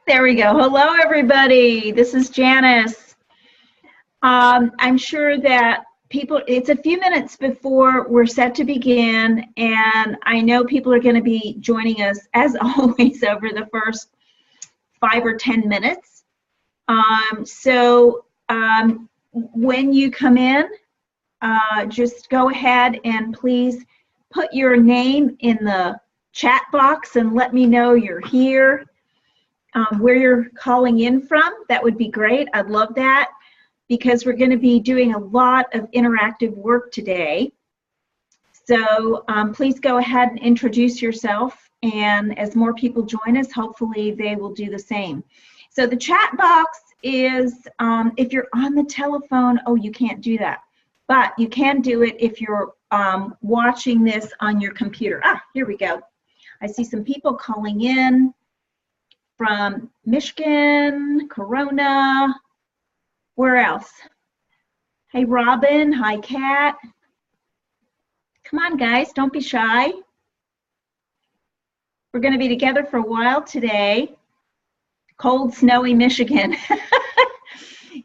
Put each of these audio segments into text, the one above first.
There we go. Hello, everybody. This is Janice. I'm sure that it's a few minutes before we're set to begin, and I know people are going to be joining us, as always, over the first 5 or 10 minutes. When you come in, just go ahead and please put your name in the chat box and let me know you're here. Where you're calling in from, that would be great. I'd love that because we're going to be doing a lot of interactive work today. So please go ahead and introduce yourself, and as more people join us, hopefully they will do the same. So the chat box is, if you're on the telephone, you can't do that, but you can do it if you're watching this on your computer. Here we go. I see some people calling in from Michigan, Corona, where else? Hey, Robin. Hi, Kat. Come on, guys. Don't be shy. We're going to be together for a while today. Cold, snowy Michigan.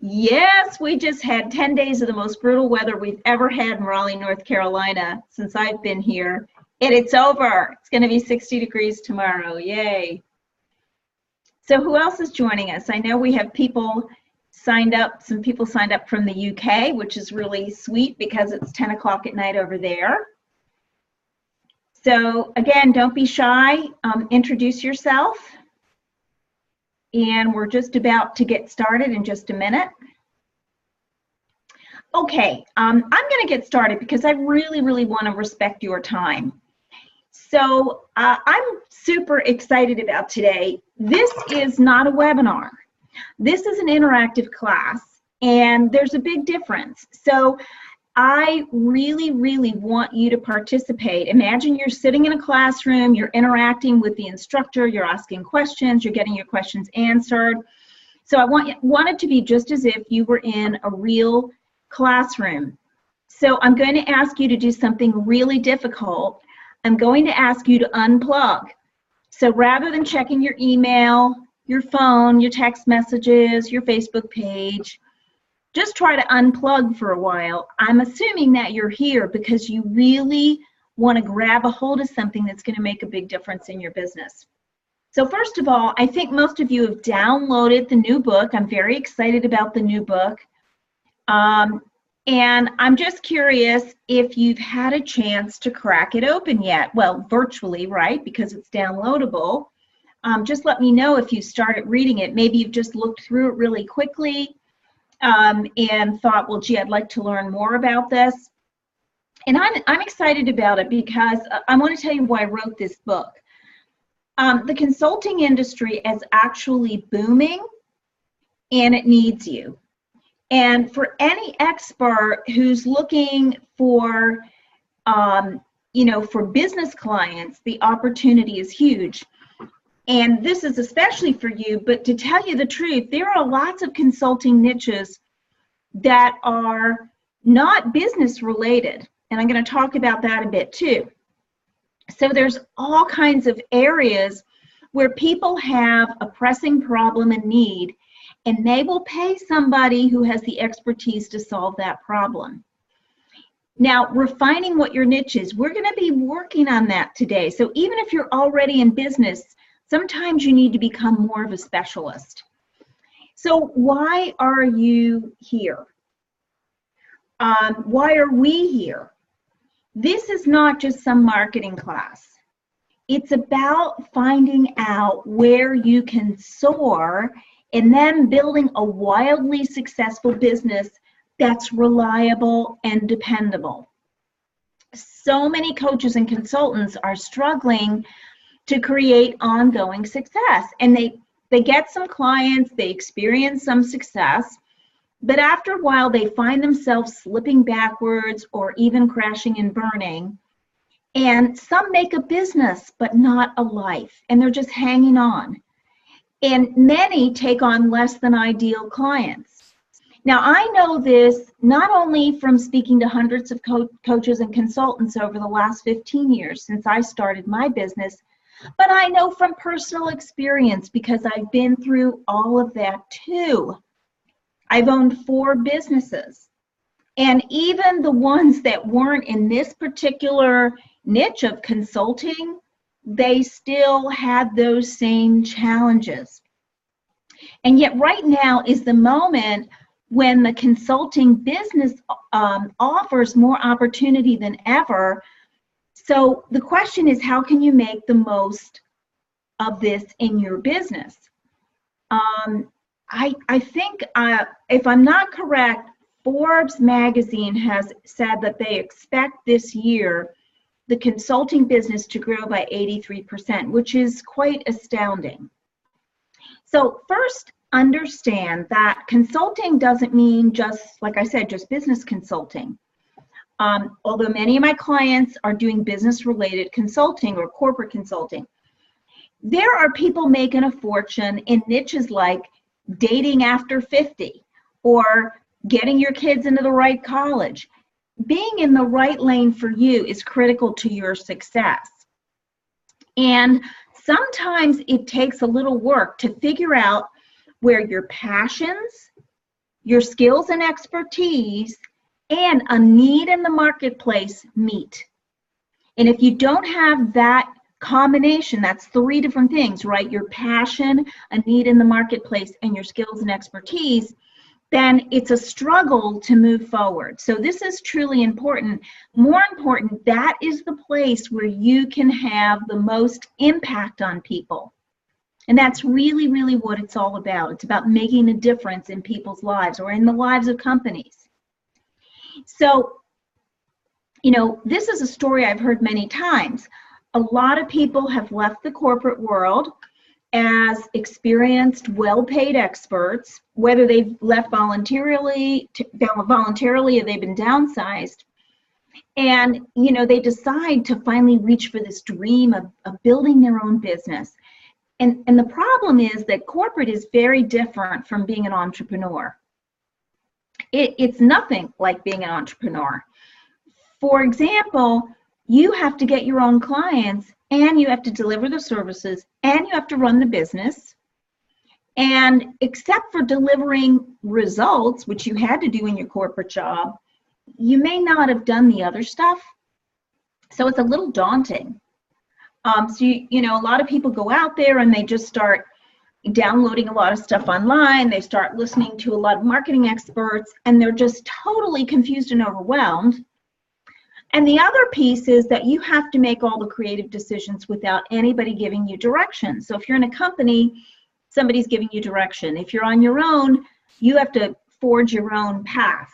Yes, we just had 10 days of the most brutal weather we've ever had in Raleigh, North Carolina since I've been here. And it's over. It's going to be 60 degrees tomorrow. Yay. So who else is joining us? I know we have people signed up, some people signed up from the UK, which is really sweet because it's 10 o'clock at night over there. So again, don't be shy, introduce yourself. And we're just about to get started in just a minute. Okay, I'm gonna get started because I really wanna respect your time. So I'm super excited about today. This is not a webinar. This is an interactive class, and there's a big difference. So I really want you to participate. Imagine you're sitting in a classroom, you're interacting with the instructor, you're asking questions, you're getting your questions answered. So I want it to be just as if you were in a real classroom. So I'm going to ask you to do something really difficult. I'm going to ask you to unplug. So rather than checking your email, your phone, your text messages, your Facebook page, just try to unplug for a while. I'm assuming that you're here because you really want to grab a hold of something that's going to make a big difference in your business. So first of all, I think most of you have downloaded the new book. I'm very excited about the new book. And I'm just curious if you've had a chance to crack it open yet. Well, virtually, right? Because it's downloadable. Just let me know if you started reading it. Maybe you've just looked through it really quickly and thought, well, gee, I'd like to learn more about this. And I'm excited about it because I want to tell you why I wrote this book. The consulting industry is actually booming, and it needs you. And for any expert who's looking for, for business clients, the opportunity is huge. And this is especially for you, but to tell you the truth, there are lots of consulting niches that are not business related. And I'm going to talk about that a bit too. So there's all kinds of areas where people have a pressing problem and need, and they will pay somebody who has the expertise to solve that problem. Now, refining what your niche is, we're going to be working on that today. So even if you're already in business, sometimes you need to become more of a specialist. So why are you here? Why are we here? This is not just some marketing class. It's about finding out where you can soar and then building a wildly successful business that's reliable and dependable. So many coaches and consultants are struggling to create ongoing success, and they get some clients, they experience some success, but after a while they find themselves slipping backwards or even crashing and burning. And some make a business but not a life, and they're just hanging on. And many take on less than ideal clients. Now, I know this not only from speaking to hundreds of coaches and consultants over the last 15 years since I started my business, But I know from personal experience, because I've been through all of that too. I've owned 4 businesses. And even the ones that weren't in this particular niche of consulting, they still had those same challenges. And yet right now is the moment when the consulting business offers more opportunity than ever. So the question is, how can you make the most of this in your business? I think, if I'm not correct, Forbes magazine has said that they expect this year the consulting business to grow by 83%, which is quite astounding. So first, understand that consulting doesn't mean just, like I said, just business consulting. Although many of my clients are doing business-related consulting or corporate consulting, there are people making a fortune in niches like dating after 50 or getting your kids into the right college. Being in the right lane for you is critical to your success. And sometimes it takes a little work to figure out where your passions, your skills and expertise, and a need in the marketplace meet. And if you don't have that combination, that's 3 different things, right? Your passion, a need in the marketplace, and your skills and expertise, then it's a struggle to move forward. So this is truly important. More important, that is the place where you can have the most impact on people. And that's really, really what it's all about. It's about making a difference in people's lives or in the lives of companies. So, you know, this is a story I've heard many times. A lot of people have left the corporate world as experienced, well-paid experts, whether they've left voluntarily or they've been downsized. And, you know, they decide to finally reach for this dream of building their own business. And the problem is that corporate is very different from being an entrepreneur. It's nothing like being an entrepreneur. For example, you have to get your own clients, and you have to deliver the services, and you have to run the business. And except for delivering results, which you had to do in your corporate job, you may not have done the other stuff. So it's a little daunting. So, you know, a lot of people go out there and they just start downloading a lot of stuff online. They start listening to a lot of marketing experts, and they're just totally confused and overwhelmed. And the other piece is that you have to make all the creative decisions without anybody giving you direction. So if you're in a company, somebody's giving you direction. If you're on your own, you have to forge your own path.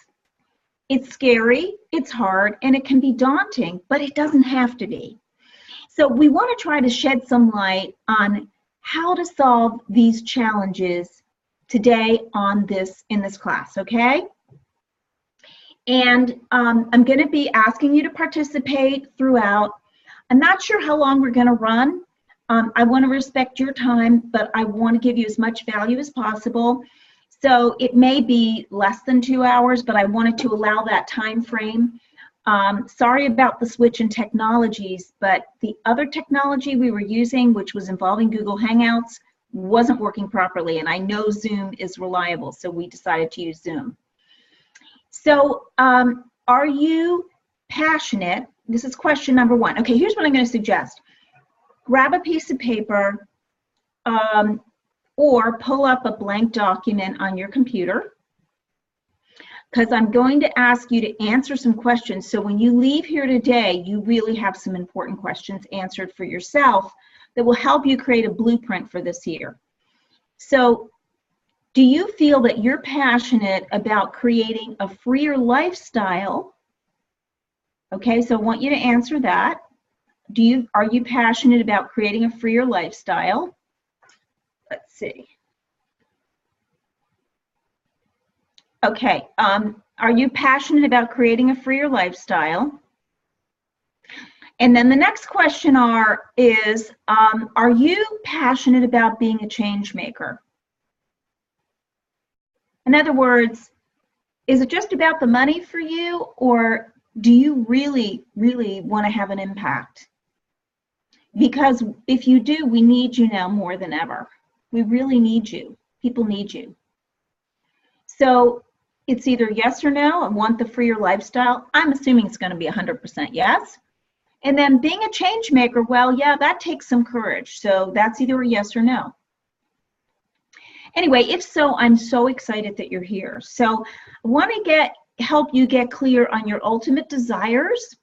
It's scary, it's hard, and it can be daunting, but it doesn't have to be. So we want to try to shed some light on how to solve these challenges today in this class, okay? And I'm going to be asking you to participate throughout. I'm not sure how long we're going to run. I want to respect your time, but I want to give you as much value as possible. So it may be less than 2 hours, but I wanted to allow that time frame. Sorry about the switch in technologies, but the other technology we were using, which was involving Google Hangouts, wasn't working properly. And I know Zoom is reliable, so we decided to use Zoom. So are you passionate? This is question number 1. Okay, here's what I'm going to suggest. Grab a piece of paper or pull up a blank document on your computer, because I'm going to ask you to answer some questions. So when you leave here today, you really have some important questions answered for yourself that will help you create a blueprint for this year. So do you feel that you're passionate about creating a freer lifestyle? Okay, so I want you to answer that. Are you passionate about creating a freer lifestyle? Let's see. Okay, are you passionate about creating a freer lifestyle? And then the next question is, are you passionate about being a change maker? In other words, is it just about the money for you, or do you really, really want to have an impact? Because if you do, we need you now more than ever. We really need you. People need you. So it's either yes or no. I want the freer lifestyle. I'm assuming it's going to be 100% yes. And then being a change maker, well, yeah, that takes some courage. So that's either a yes or no. Anyway, if so, I'm so excited that you're here. So I want to help you get clear on your ultimate desires,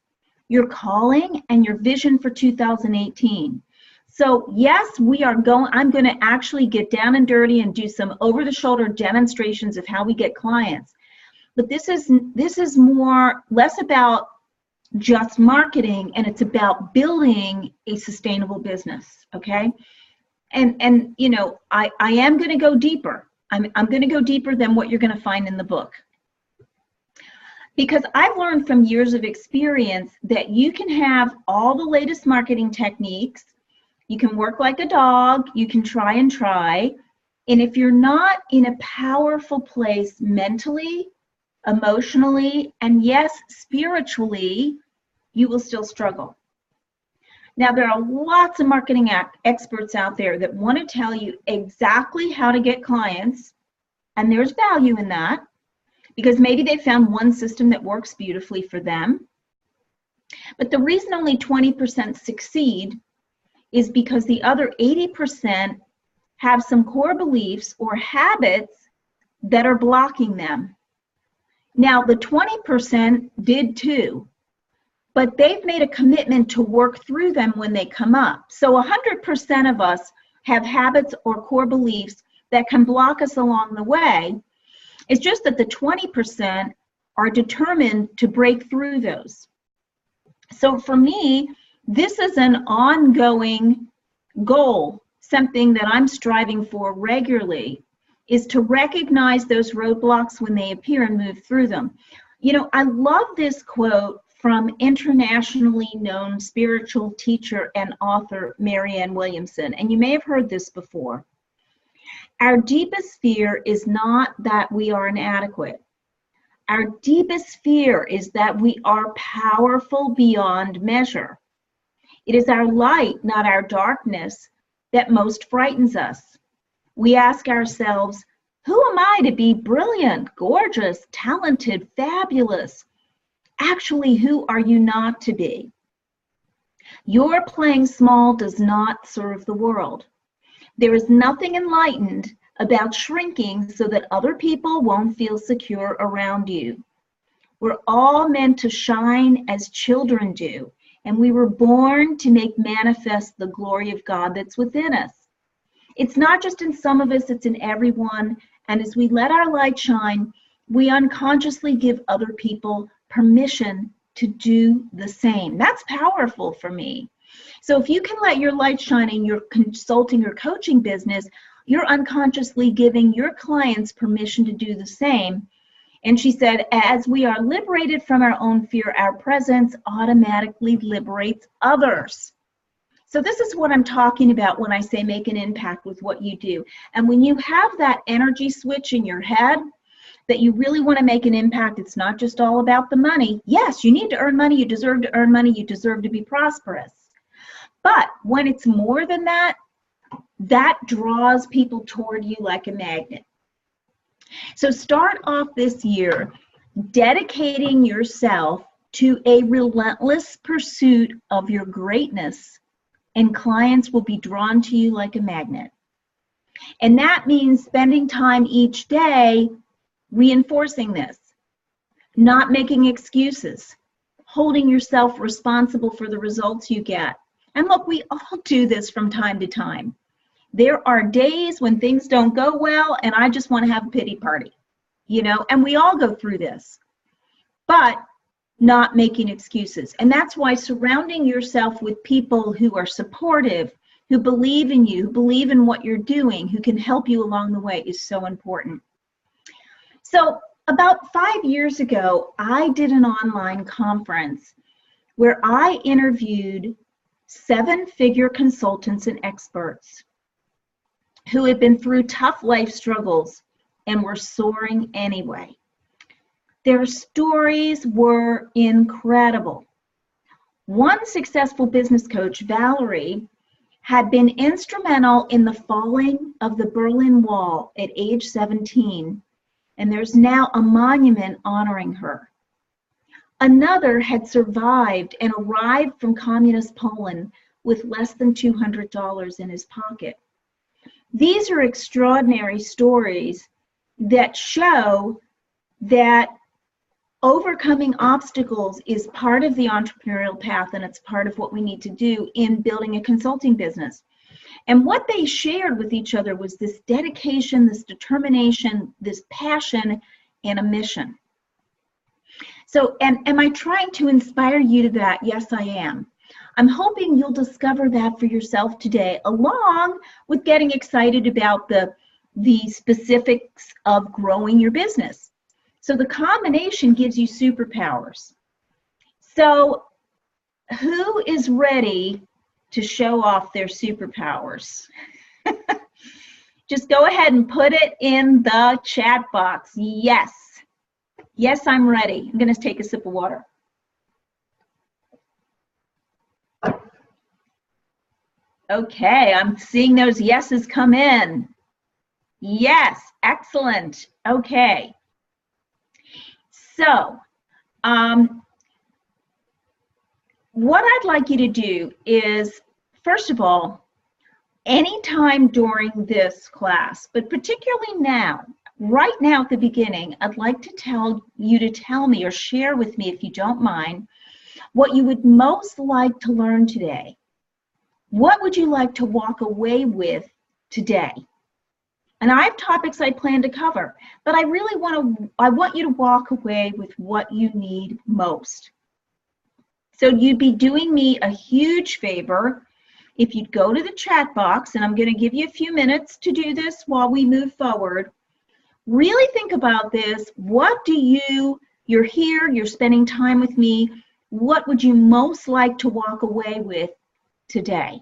your calling, and your vision for 2018. So yes, I'm going to actually get down and dirty and do some over-the-shoulder demonstrations of how we get clients. But this is less about just marketing, and it's about building a sustainable business, okay? And you know, I am going to go deeper. I'm going to go deeper than what you're going to find in the book. Because I've learned from years of experience that you can have all the latest marketing techniques, you can work like a dog, you can try, and if you're not in a powerful place mentally, emotionally, and yes, spiritually, you will still struggle. Now, there are lots of marketing experts out there that want to tell you exactly how to get clients, and there's value in that, because maybe they found one system that works beautifully for them. But the reason only 20% succeed is because the other 80% have some core beliefs or habits that are blocking them. Now, the 20% did too, but they've made a commitment to work through them when they come up. So 100% of us have habits or core beliefs that can block us along the way. It's just that the 20% are determined to break through those. So for me, this is an ongoing goal, something that I'm striving for regularly, is to recognize those roadblocks when they appear and move through them. You know, I love this quote from internationally known spiritual teacher and author Marianne Williamson, and you may have heard this before. Our deepest fear is not that we are inadequate. Our deepest fear is that we are powerful beyond measure. It is our light, not our darkness, that most frightens us. We ask ourselves, who am I to be brilliant, gorgeous, talented, fabulous? Actually, who are you not to be? Your playing small does not serve the world. There is nothing enlightened about shrinking so that other people won't feel secure around you. We're all meant to shine as children do, and we were born to make manifest the glory of God that's within us. It's not just in some of us, it's in everyone, and as we let our light shine, we unconsciously give other people permission to do the same. That's powerful for me. So if you can let your light shine in your consulting or coaching business, you're unconsciously giving your clients permission to do the same. And she said, as we are liberated from our own fear, our presence automatically liberates others. So this is what I'm talking about when I say make an impact with what you do. And when you have that energy switch in your head, that you really want to make an impact, it's not just all about the money. Yes, you need to earn money, you deserve to earn money, you deserve to be prosperous. But when it's more than that, that draws people toward you like a magnet. So start off this year dedicating yourself to a relentless pursuit of your greatness, and clients will be drawn to you like a magnet. And that means spending time each day reinforcing this, not making excuses, holding yourself responsible for the results you get. And look, we all do this from time to time. There are days when things don't go well and I just want to have a pity party, you know, and we all go through this, but not making excuses. And that's why surrounding yourself with people who are supportive, who believe in you, who believe in what you're doing, who can help you along the way is so important. So about 5 years ago, I did an online conference where I interviewed 7-figure consultants and experts who had been through tough life struggles and were soaring anyway. Their stories were incredible. One successful business coach, Valerie, had been instrumental in the falling of the Berlin Wall at age 17, and there's now a monument honoring her. Another had survived and arrived from communist Poland with less than $200 in his pocket. These are extraordinary stories that show that overcoming obstacles is part of the entrepreneurial path, and it's part of what we need to do in building a consulting business. And what they shared with each other was this dedication, this determination, this passion, and a mission. So, and am I trying to inspire you to that? Yes, I am. I'm hoping you'll discover that for yourself today, along with getting excited about the specifics of growing your business. So the combination gives you superpowers. So who is ready to show off their superpowers? Just go ahead and put it in the chat box. Yes. Yes, I'm ready. I'm going to take a sip of water. Okay, I'm seeing those yeses come in. Yes, excellent. Okay. So, what I'd like you to do is, first of all, anytime during this class, but particularly now, right now at the beginning, I'd like to tell you to tell me or share with me, if you don't mind, what you would most like to learn today. What would you like to walk away with today? And I have topics I plan to cover, but I really want you to walk away with what you need most. So you'd be doing me a huge favor if you'd go to the chat box, and I'm going to give you a few minutes to do this while we move forward. Really think about this. What do you're here, you're spending time with me, what would you most like to walk away with today?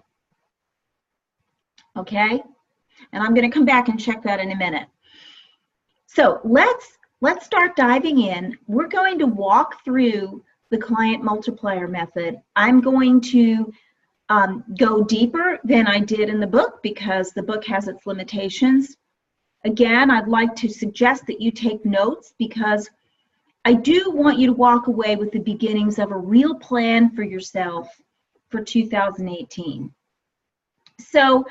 Okay? And I'm going to come back and check that in a minute. So let's start diving in. We're going to walk through the client multiplier method. I'm going to go deeper than I did in the book because the book has its limitations. Again, I'd like to suggest that you take notes because I do want you to walk away with the beginnings of a real plan for yourself for 2018. So,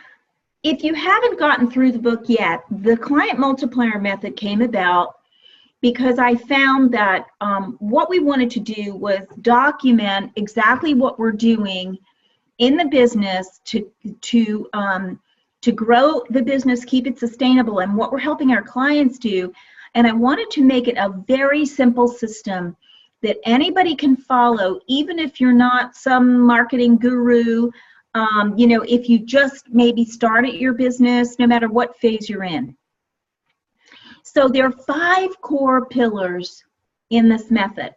if you haven't gotten through the book yet, the client multiplier method came about because I found that what we wanted to do was document exactly what we're doing in the business to grow the business, keep it sustainable, and what we're helping our clients do. And I wanted to make it a very simple system that anybody can follow, even if you're not some marketing guru. You know, if you just maybe started your business, no matter what phase you're in. So there are 5 core pillars in this method.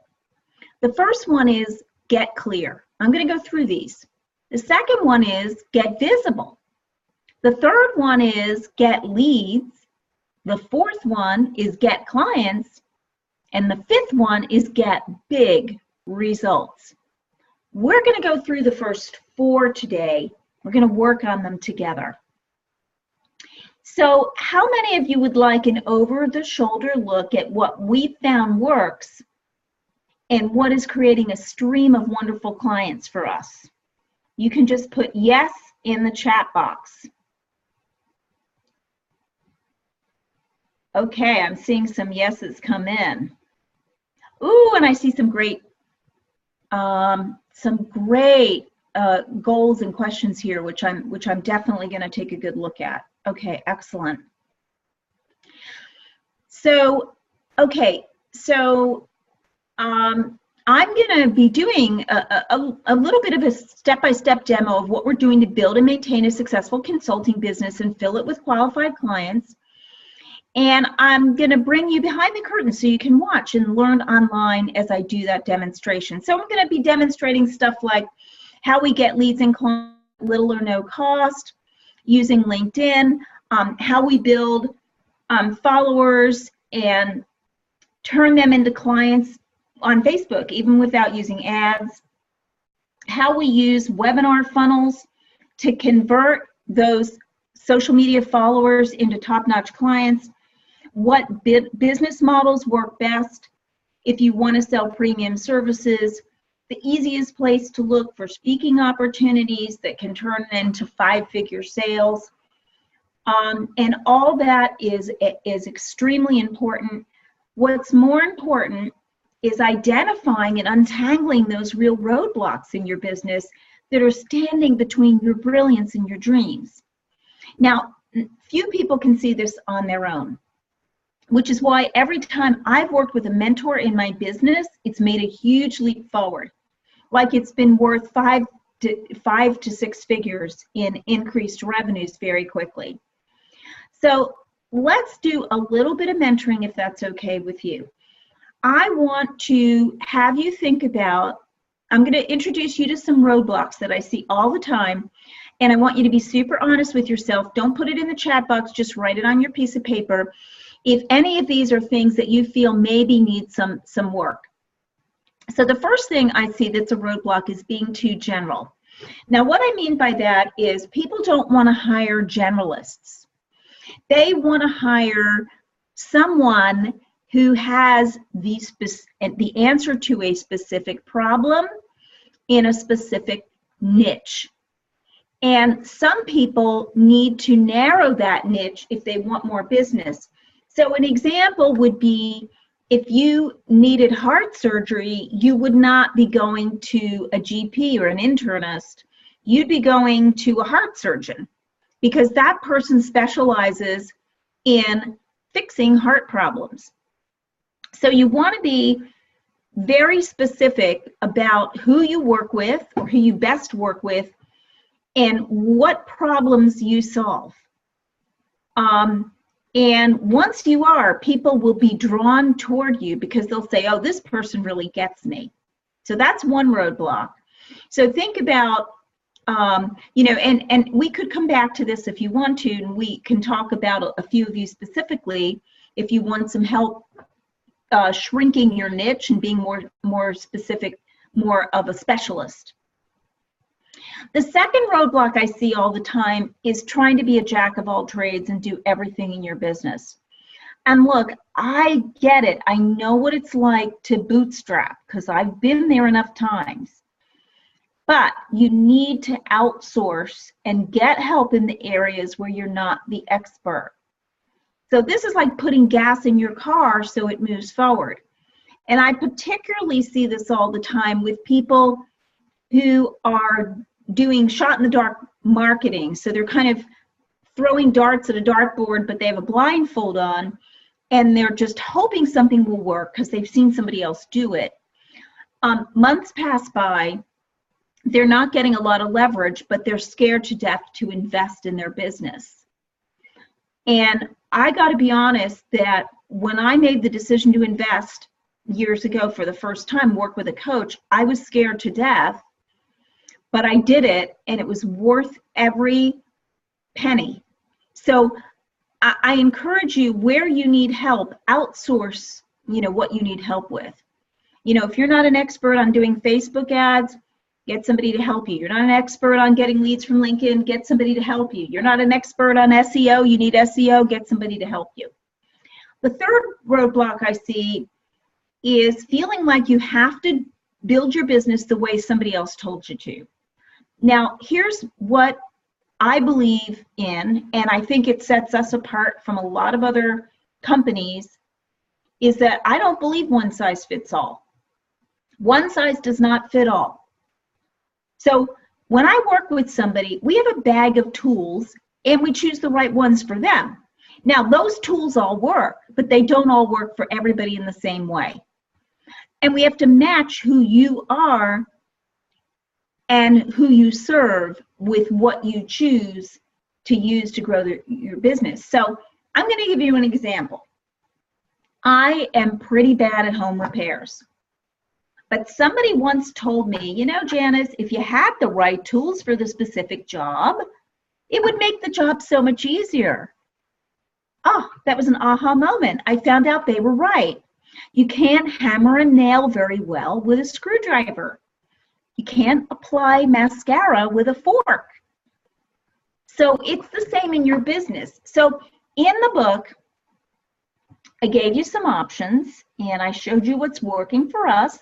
The first one is get clear. I'm going to go through these. The second one is get visible. The third one is get leads. The fourth one is get clients. And the fifth one is get big results. We're going to go through the first 4 today. We're going to work on them together. So how many of you would like an over-the-shoulder look at what we found works and what is creating a stream of wonderful clients for us? You can just put yes in the chat box. Okay, I'm seeing some yeses come in. Ooh, and I see some great goals and questions here, which I'm definitely going to take a good look at. Okay, excellent. So, okay, so I'm going to be doing a little bit of a step-by-step demo of what we're doing to build and maintain a successful consulting business and fill it with qualified clients. And I'm going to bring you behind the curtain so you can watch and learn online as I do that demonstration. So I'm going to be demonstrating stuff like how we get leads and clients at little or no cost, using LinkedIn, how we build followers and turn them into clients on Facebook, even without using ads, how we use webinar funnels to convert those social media followers into top-notch clients, what business models work best if you want to sell premium services, the easiest place to look for speaking opportunities that can turn into 5-figure sales. And all that is extremely important. What's more important is identifying and untangling those real roadblocks in your business that are standing between your brilliance and your dreams. Now, few people can see this on their own, which is why every time I've worked with a mentor in my business, it's made a huge leap forward. Like it's been worth 5 to 6 figures in increased revenues very quickly. So let's do a little bit of mentoring if that's okay with you. I want to have you think about, I'm going to introduce you to some roadblocks that I see all the time, and I want you to be super honest with yourself. Don't put it in the chat box, just write it on your piece of paper. If any of these are things that you feel maybe need some work. So the first thing I see that's a roadblock is being too general. Now what I mean by that is people don't want to hire generalists. They want to hire someone who has the answer to a specific problem in a specific niche. And some people need to narrow that niche if they want more business. So an example would be if you needed heart surgery, you would not be going to a GP or an internist. You'd be going to a heart surgeon because that person specializes in fixing heart problems. So you want to be very specific about who you work with or who you best work with and what problems you solve. And once you are, people will be drawn toward you because they'll say, oh, this person really gets me. So that's one roadblock. So think about, you know, and we could come back to this if you want to, and we can talk about a few of you specifically if you want some help shrinking your niche and being more specific, more of a specialist. The second roadblock I see all the time is trying to be a jack of all trades and do everything in your business. And look, I get it. I know what it's like to bootstrap because I've been there enough times. But you need to outsource and get help in the areas where you're not the expert. So this is like putting gas in your car so it moves forward. And I particularly see this all the time with people who are doing shot-in-the-dark marketing. So they're kind of throwing darts at a dartboard, but they have a blindfold on, and they're just hoping something will work because they've seen somebody else do it. Months pass by, they're not getting a lot of leverage, but they're scared to death to invest in their business. And I got to be honest that when I made the decision to invest years ago for the first time, work with a coach, I was scared to death. But I did it, and it was worth every penny. So I encourage you, where you need help, outsource, you know, what you need help with. You know, if you're not an expert on doing Facebook ads, get somebody to help you. You're not an expert on getting leads from LinkedIn, get somebody to help you. You're not an expert on SEO, you need SEO, get somebody to help you. The third roadblock I see is feeling like you have to build your business the way somebody else told you to. Now, here's what I believe in, and I think it sets us apart from a lot of other companies, is that I don't believe one size fits all. One size does not fit all. So when I work with somebody, we have a bag of tools, and we choose the right ones for them. Now, those tools all work, but they don't all work for everybody in the same way. And we have to match who you are and who you serve with what you choose to use to grow your business. So I'm going to give you an example. I am pretty bad at home repairs. But somebody once told me, you know, Janice, if you had the right tools for the specific job, it would make the job so much easier. Oh, that was an aha moment. I found out they were right. You can't hammer a nail very well with a screwdriver. You can't apply mascara with a fork. So it's the same in your business. So in the book, I gave you some options and I showed you what's working for us.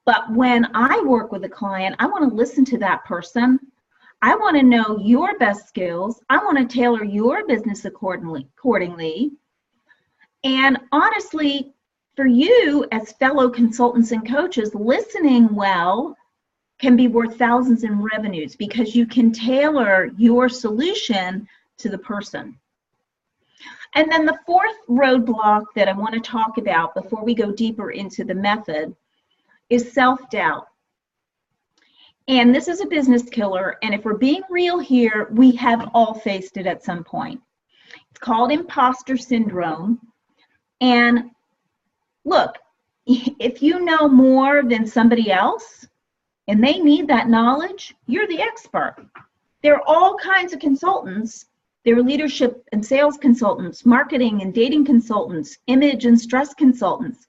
But when I work with a client, I want to listen to that person. I want to know your best skills. I want to tailor your business accordingly. And honestly, for you as fellow consultants and coaches, listening well can be worth thousands in revenues because you can tailor your solution to the person. And then the fourth roadblock that I want to talk about before we go deeper into the method is self-doubt. And this is a business killer, and if we're being real here, we have all faced it at some point. It's called imposter syndrome. And look, if you know more than somebody else and they need that knowledge, you're the expert. There are all kinds of consultants. There are leadership and sales consultants, marketing and dating consultants, image and stress consultants.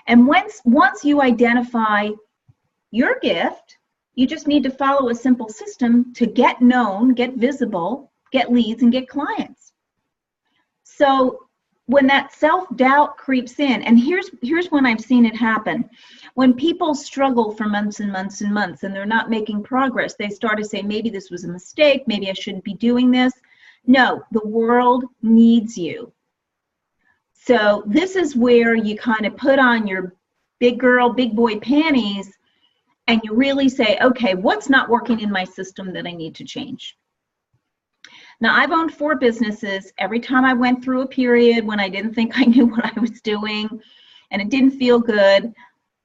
And once you identify your gift, you just need to follow a simple system to get known, get visible, get leads, and get clients. So when that self-doubt creeps in, and here's when I've seen it happen. When people struggle for months and months and months and they're not making progress, they start to say, maybe this was a mistake, maybe I shouldn't be doing this. No, the world needs you. So this is where you kind of put on your big girl, big boy panties and you really say, okay, what's not working in my system that I need to change? Now, I've owned 4 businesses. Every time I went through a period when I didn't think I knew what I was doing and it didn't feel good,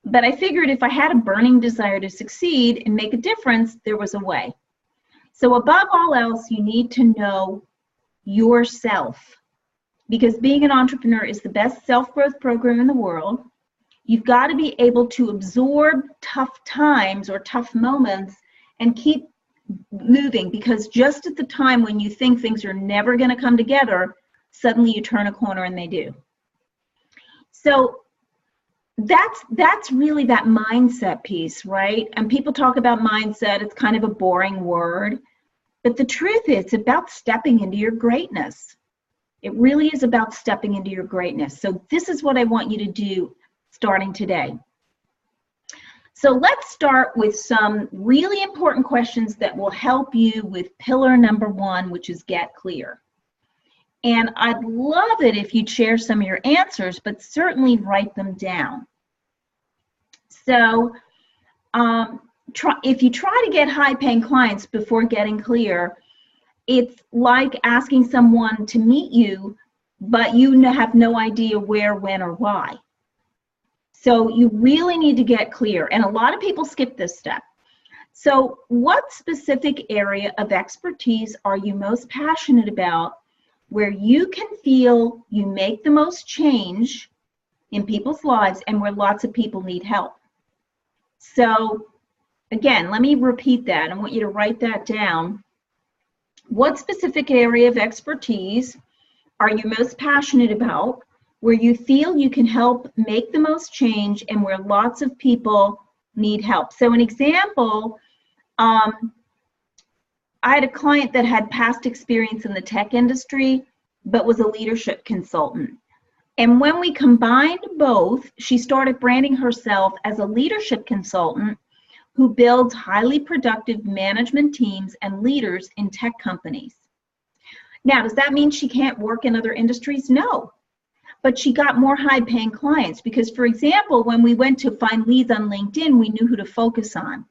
but I figured if I had a burning desire to succeed and make a difference, there was a way. So above all else, you need to know yourself, because being an entrepreneur is the best self-growth program in the world. You've got to be able to absorb tough times or tough moments and keep moving, because just at the time when you think things are never going to come together, suddenly you turn a corner and they do. So that's really that mindset piece, right? And people talk about mindset, it's kind of a boring word, but the truth is it's about stepping into your greatness. It really is about stepping into your greatness. So this is what I want you to do starting today. So let's start with some really important questions that will help you with pillar number 1, which is get clear. And I'd love it if you'd share some of your answers, but certainly write them down. So if you try to get high-paying clients before getting clear, it's like asking someone to meet you, but you have no idea where, when, or why. So you really need to get clear, and a lot of people skip this step. So what specific area of expertise are you most passionate about, where you can feel you make the most change in people's lives and where lots of people need help? So again, let me repeat that. I want you to write that down. What specific area of expertise are you most passionate about, where you feel you can help make the most change and where lots of people need help? So an example, I had a client that had past experience in the tech industry, but was a leadership consultant. And when we combined both, she started branding herself as a leadership consultant who builds highly productive management teams and leaders in tech companies. Now, does that mean she can't work in other industries? No. But she got more high-paying clients because, for example, when we went to find leads on LinkedIn, we knew who to focus on.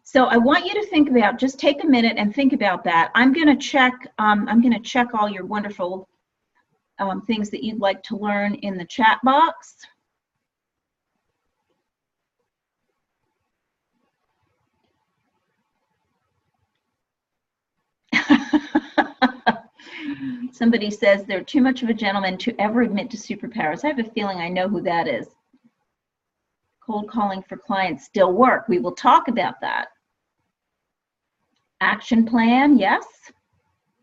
So I want you to think about, just take a minute and think about that. I'm going to check all your wonderful things that you'd like to learn in the chat box. Somebody says they're too much of a gentleman to ever admit to superpowers. I have a feeling I know who that is. Cold calling for clients still work. We will talk about that. Action plan, yes.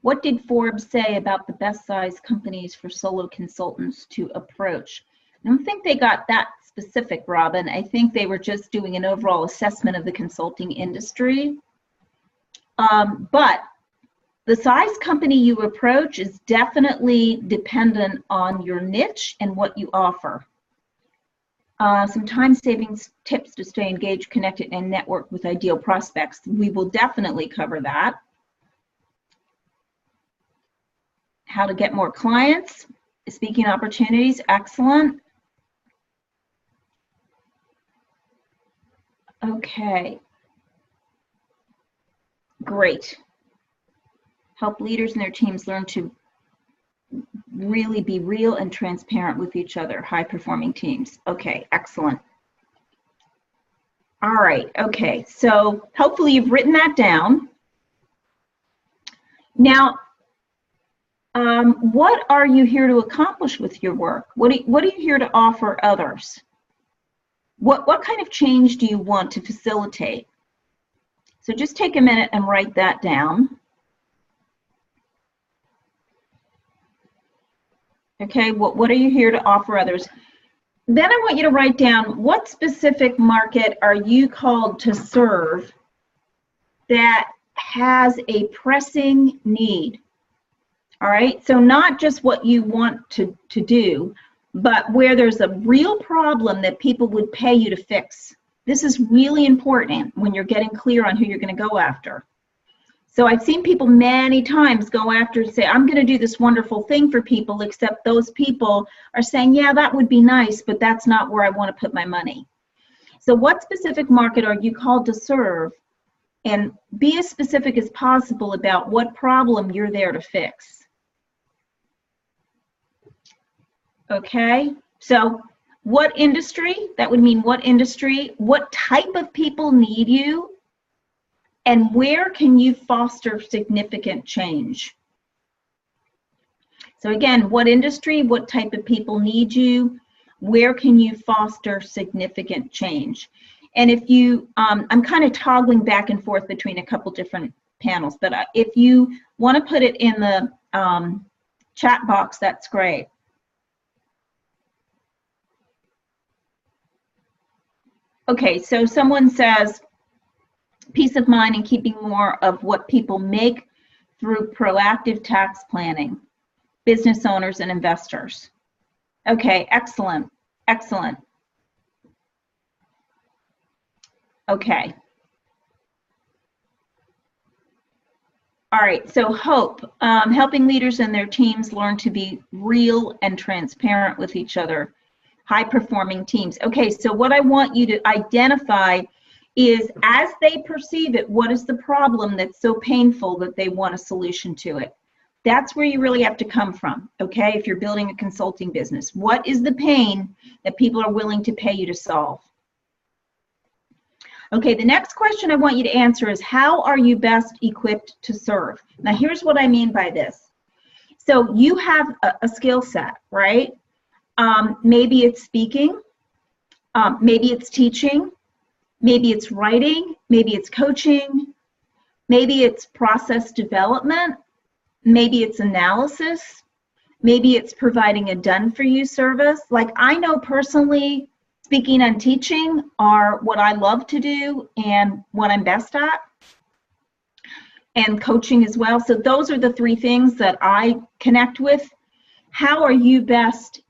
What did Forbes say about the best size companies for solo consultants to approach? I don't think they got that specific, Robin. I think they were just doing an overall assessment of the consulting industry. But the size company you approach is definitely dependent on your niche and what you offer. Some time savings tips to stay engaged, connected, and network with ideal prospects. We will definitely cover that. How to get more clients, speaking opportunities, excellent. Okay, great. Help leaders and their teams learn to really be real and transparent with each other, high-performing teams. Okay, excellent. All right, okay, so hopefully you've written that down. Now, what are you here to accomplish with your work? What are you here to offer others? What kind of change do you want to facilitate? So just take a minute and write that down. Okay, what are you here to offer others? Then I want you to write down what specific market are you called to serve that has a pressing need. All right, so not just what you want to do, but where there's a real problem that people would pay you to fix. This is really important when you're getting clear on who you're going to go after. So I've seen people many times go after and say, I'm going to do this wonderful thing for people, except those people are saying, yeah, that would be nice, but that's not where I want to put my money. So what specific market are you called to serve? And be as specific as possible about what problem you're there to fix. Okay, so what industry? That would mean what industry, what type of people need you, and where can you foster significant change? So again, what industry, what type of people need you, where can you foster significant change? And if you, I'm kind of toggling back and forth between a couple different panels, but if you want to put it in the chat box, that's great. Okay, so someone says, peace of mind and keeping more of what people make through proactive tax planning, business owners and investors. Okay, excellent, excellent. Okay. All right, so hope, helping leaders and their teams learn to be real and transparent with each other. High-performing teams. Okay, so what I want you to identify is, as they perceive it, what is the problem that's so painful that they want a solution to it? That's where you really have to come from, okay, if you're building a consulting business. What is the pain that people are willing to pay you to solve? Okay, the next question I want you to answer is, how are you best equipped to serve? Now, here's what I mean by this. So you have a skill set, right? Maybe it's speaking, maybe it's teaching, maybe it's writing, maybe it's coaching, maybe it's process development, maybe it's analysis, maybe it's providing a done-for-you service. Like, I know personally, speaking and teaching are what I love to do and what I'm best at, and coaching as well. So those are the three things that I connect with. How are you best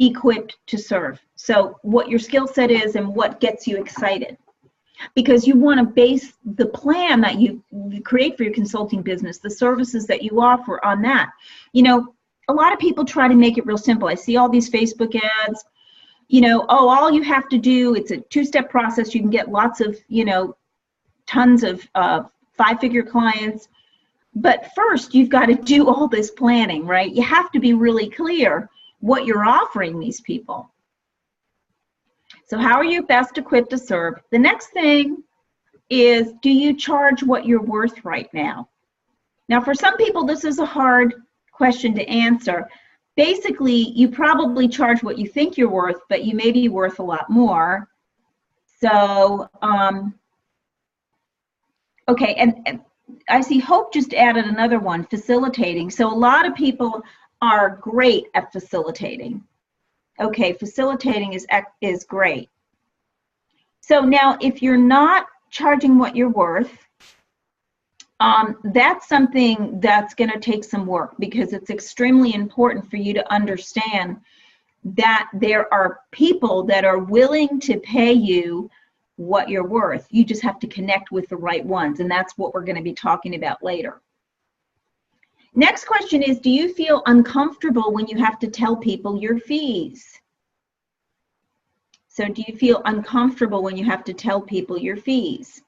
equipped to serve? So what your skill set is and what gets you excited, because you want to base the plan that you create for your consulting business, the services that you offer, on that. You know, a lot of people try to make it real simple. I see all these Facebook ads, you know, oh, all you have to do, it's a two-step process, you can get lots of, you know, tons of five-figure clients, but first you've got to do all this planning, right? You have to be really clear what you're offering these people. So how are you best equipped to serve? The next thing is, do you charge what you're worth right now? Now, for some people, this is a hard question to answer. Basically, you probably charge what you think you're worth, but you may be worth a lot more. So, okay, and I see Hope just added another one, facilitating. So a lot of people are great at facilitating. Okay, facilitating is great. So now if you're not charging what you're worth, that's something that's going to take some work, because it's extremely important for you to understand that there are people that are willing to pay you what you're worth. You just have to connect with the right ones, and that's what we're going to be talking about later. Next question is, do you feel uncomfortable when you have to tell people your fees? So do you feel uncomfortable when you have to tell people your fees?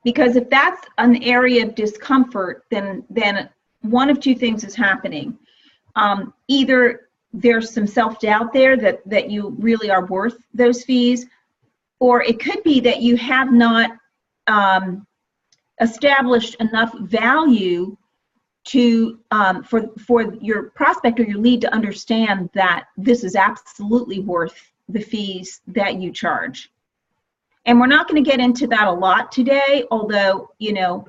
Because if that's an area of discomfort, then one of two things is happening. Either there's some self-doubt there that you really are worth those fees, or it could be that you have not established enough value to for your prospect or your lead to understand that this is absolutely worth the fees that you charge. And we're not going to get into that a lot today, although, you know,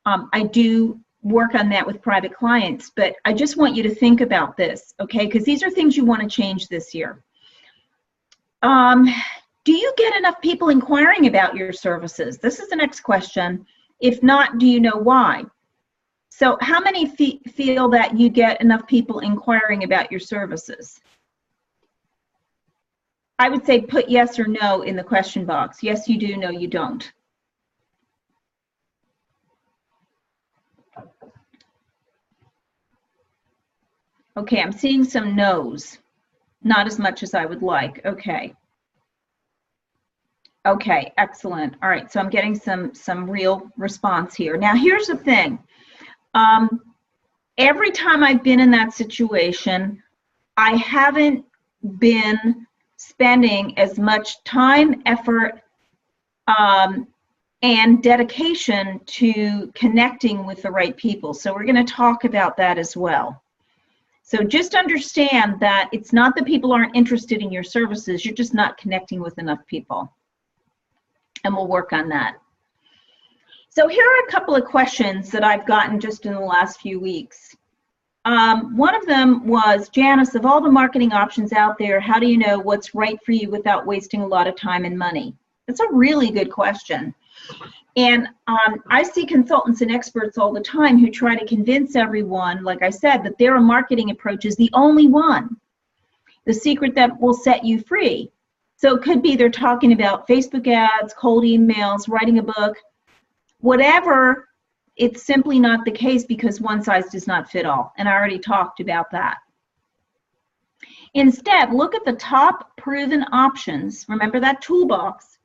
I do work on that with private clients, but I just want you to think about this, okay? Because these are things you want to change this year. Do you get enough people inquiring about your services? This is the next question. If not, do you know why? So how many feel that you get enough people inquiring about your services? I would say put yes or no in the question box. Yes, you do. No, you don't. Okay, I'm seeing some no's. Not as much as I would like. Okay. Okay, excellent. All right, so I'm getting some real response here. Now, here's the thing. Every time I've been in that situation, I haven't been spending as much time, effort, and dedication to connecting with the right people. So we're going to talk about that as well. So just understand that it's not that people aren't interested in your services, you're just not connecting with enough people. And we'll work on that. So here are a couple of questions that I've gotten just in the last few weeks. One of them was, Janice, of all the marketing options out there, how do you know what's right for you without wasting a lot of time and money? That's a really good question. And I see consultants and experts all the time who try to convince everyone, like I said, that their marketing approach is the only one, the secret that will set you free. So it could be they're talking about Facebook ads, cold emails, writing a book, whatever. It's simply not the case, because one size does not fit all. And I already talked about that. Instead, look at the top proven options. Remember that toolbox.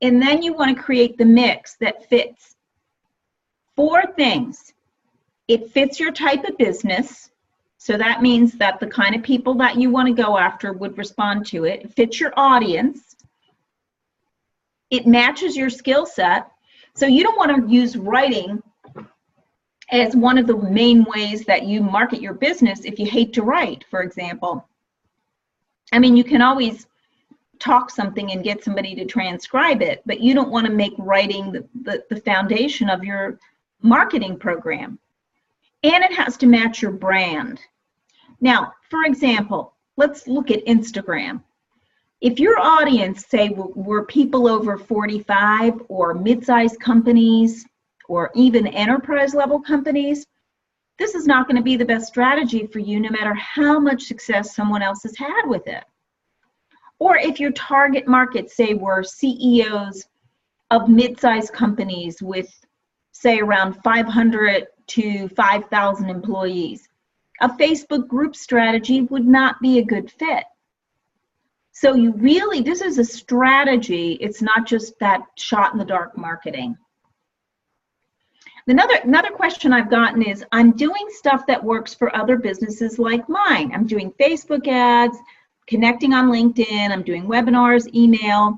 And then you want to create the mix that fits 4 things. It fits your type of business. So that means that the kind of people that you want to go after would respond to it. It fits your audience. It matches your skill set. So you don't want to use writing as one of the main ways that you market your business if you hate to write, for example. I mean, you can always talk something and get somebody to transcribe it, but you don't want to make writing the foundation of your marketing program. And it has to match your brand. Now, for example, let's look at Instagram. If your audience, say, were people over 45 or mid-sized companies or even enterprise-level companies, this is not going to be the best strategy for you, no matter how much success someone else has had with it. Or if your target market, say, were CEOs of mid-sized companies with, say, around 500 to 5,000 employees, a Facebook group strategy would not be a good fit. So you really, this is a strategy. It's not just that shot in the dark marketing. Another question I've gotten is, I'm doing stuff that works for other businesses like mine. I'm doing Facebook ads, connecting on LinkedIn, I'm doing webinars, email,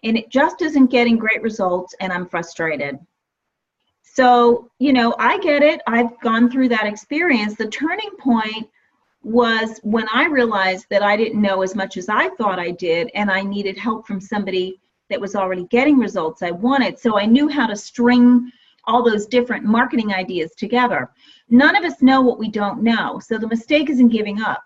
and it just isn't getting great results, and I'm frustrated. So, you know, I get it. I've gone through that experience. The turning point was when I realized that I didn't know as much as I thought I did, and I needed help from somebody that was already getting results I wanted. So I knew how to string all those different marketing ideas together. None of us know what we don't know, so the mistake is in giving up.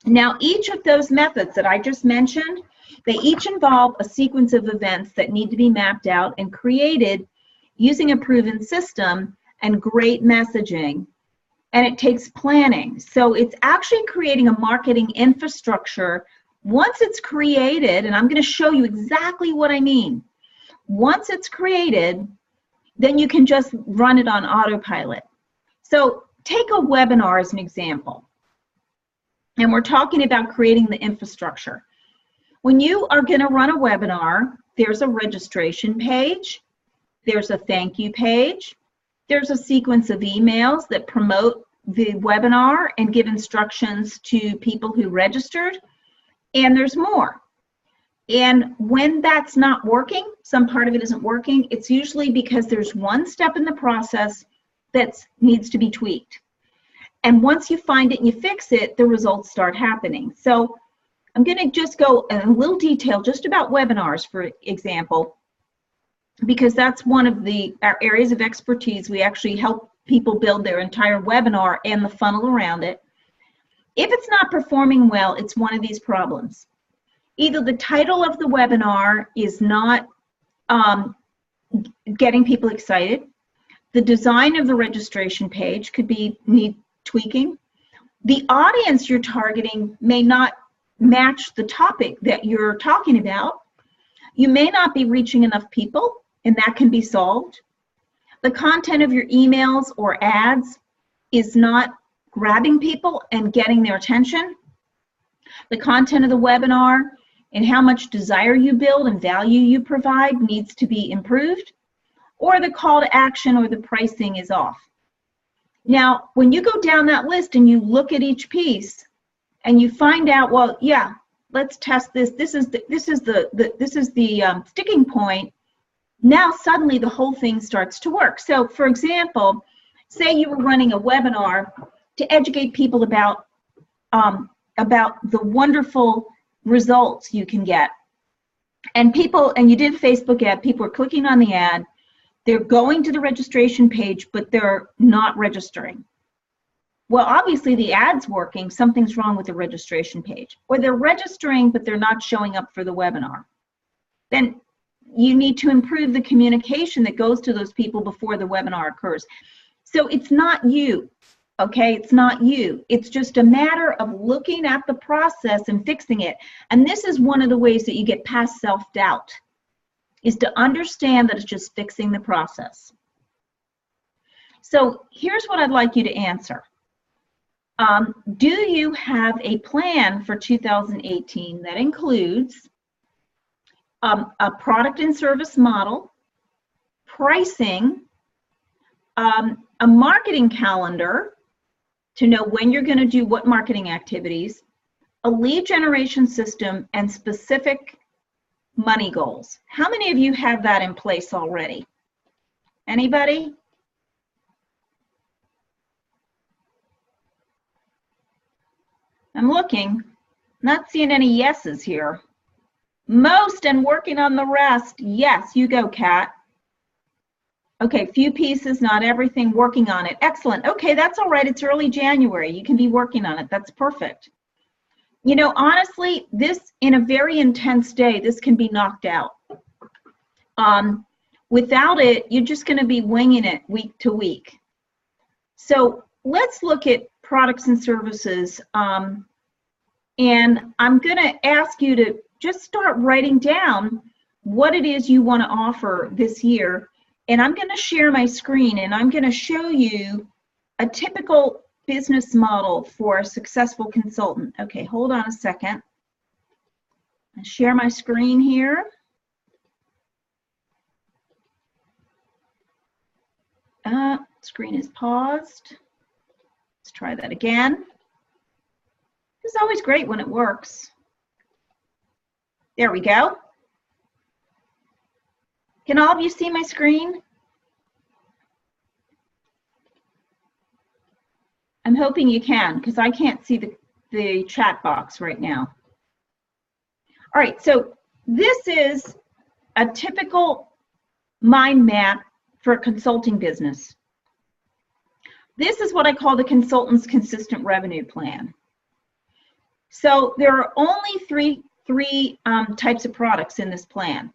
Now, each of those methods that I just mentioned, they each involve a sequence of events that need to be mapped out and created using a proven system and great messaging. And it takes planning. So it's actually creating a marketing infrastructure. Once it's created, and I'm going to show you exactly what I mean. Once it's created, then you can just run it on autopilot. So take a webinar as an example. And we're talking about creating the infrastructure. When you are going to run a webinar, there's a registration page, there's a thank you page, there's a sequence of emails that promote the webinar and give instructions to people who registered, and there's more. And when that's not working, some part of it isn't working, it's usually because there's one step in the process that needs to be tweaked. And once you find it and you fix it, the results start happening. So I'm going to just go in a little detail just about webinars, for example, because that's one of our areas of expertise. We actually help people build their entire webinar and the funnel around it. If it's not performing well, it's one of these problems. Either the title of the webinar is not getting people excited. The design of the registration page could need tweaking. The audience you're targeting may not match the topic that you're talking about. You may not be reaching enough people, and that can be solved. The content of your emails or ads is not grabbing people and getting their attention. The content of the webinar and how much desire you build and value you provide needs to be improved, or the call to action or the pricing is off. Now, when you go down that list and you look at each piece and you find out, well, yeah, let's test this. This is the sticking point. Now suddenly the whole thing starts to work. So, for example, say you were running a webinar to educate people about the wonderful results you can get, and you did a Facebook ad. People are clicking on the ad. They're going to the registration page, but they're not registering. Well, obviously the ad's working, something's wrong with the registration page. Or they're registering, but they're not showing up for the webinar. Then you need to improve the communication that goes to those people before the webinar occurs. So it's not you, okay? It's not you. It's just a matter of looking at the process and fixing it. And this is one of the ways that you get past self-doubt, is to understand that it's just fixing the process. So here's what I'd like you to answer. Do you have a plan for 2018 that includes a product and service model, pricing, a marketing calendar to know when you're going to do what marketing activities, a lead generation system, and specific money goals? How many of you have that in place already? Anybody? I'm looking, not seeing any yeses here. Most and working on the rest. Yes, you go, Kat. Okay, few pieces, not everything, working on it. Excellent. Okay, that's all right. It's early January. You can be working on it. That's perfect. You know, honestly, this, in a very intense day, this can be knocked out. Without it, you're just going to be winging it week to week. So let's look at products and services. And I'm going to ask you to just start writing down what it is you want to offer this year. And I'm going to share my screen, and I'm going to show you a typical business model for a successful consultant. Okay, hold on a second. I'll share my screen here. Screen is paused. Let's try that again. It's always great when it works. There we go. Can all of you see my screen? I'm hoping you can, because I can't see the chat box right now. All right, so this is a typical mind map for a consulting business. This is what I call the consultant's consistent revenue plan. So there are only three types of products in this plan.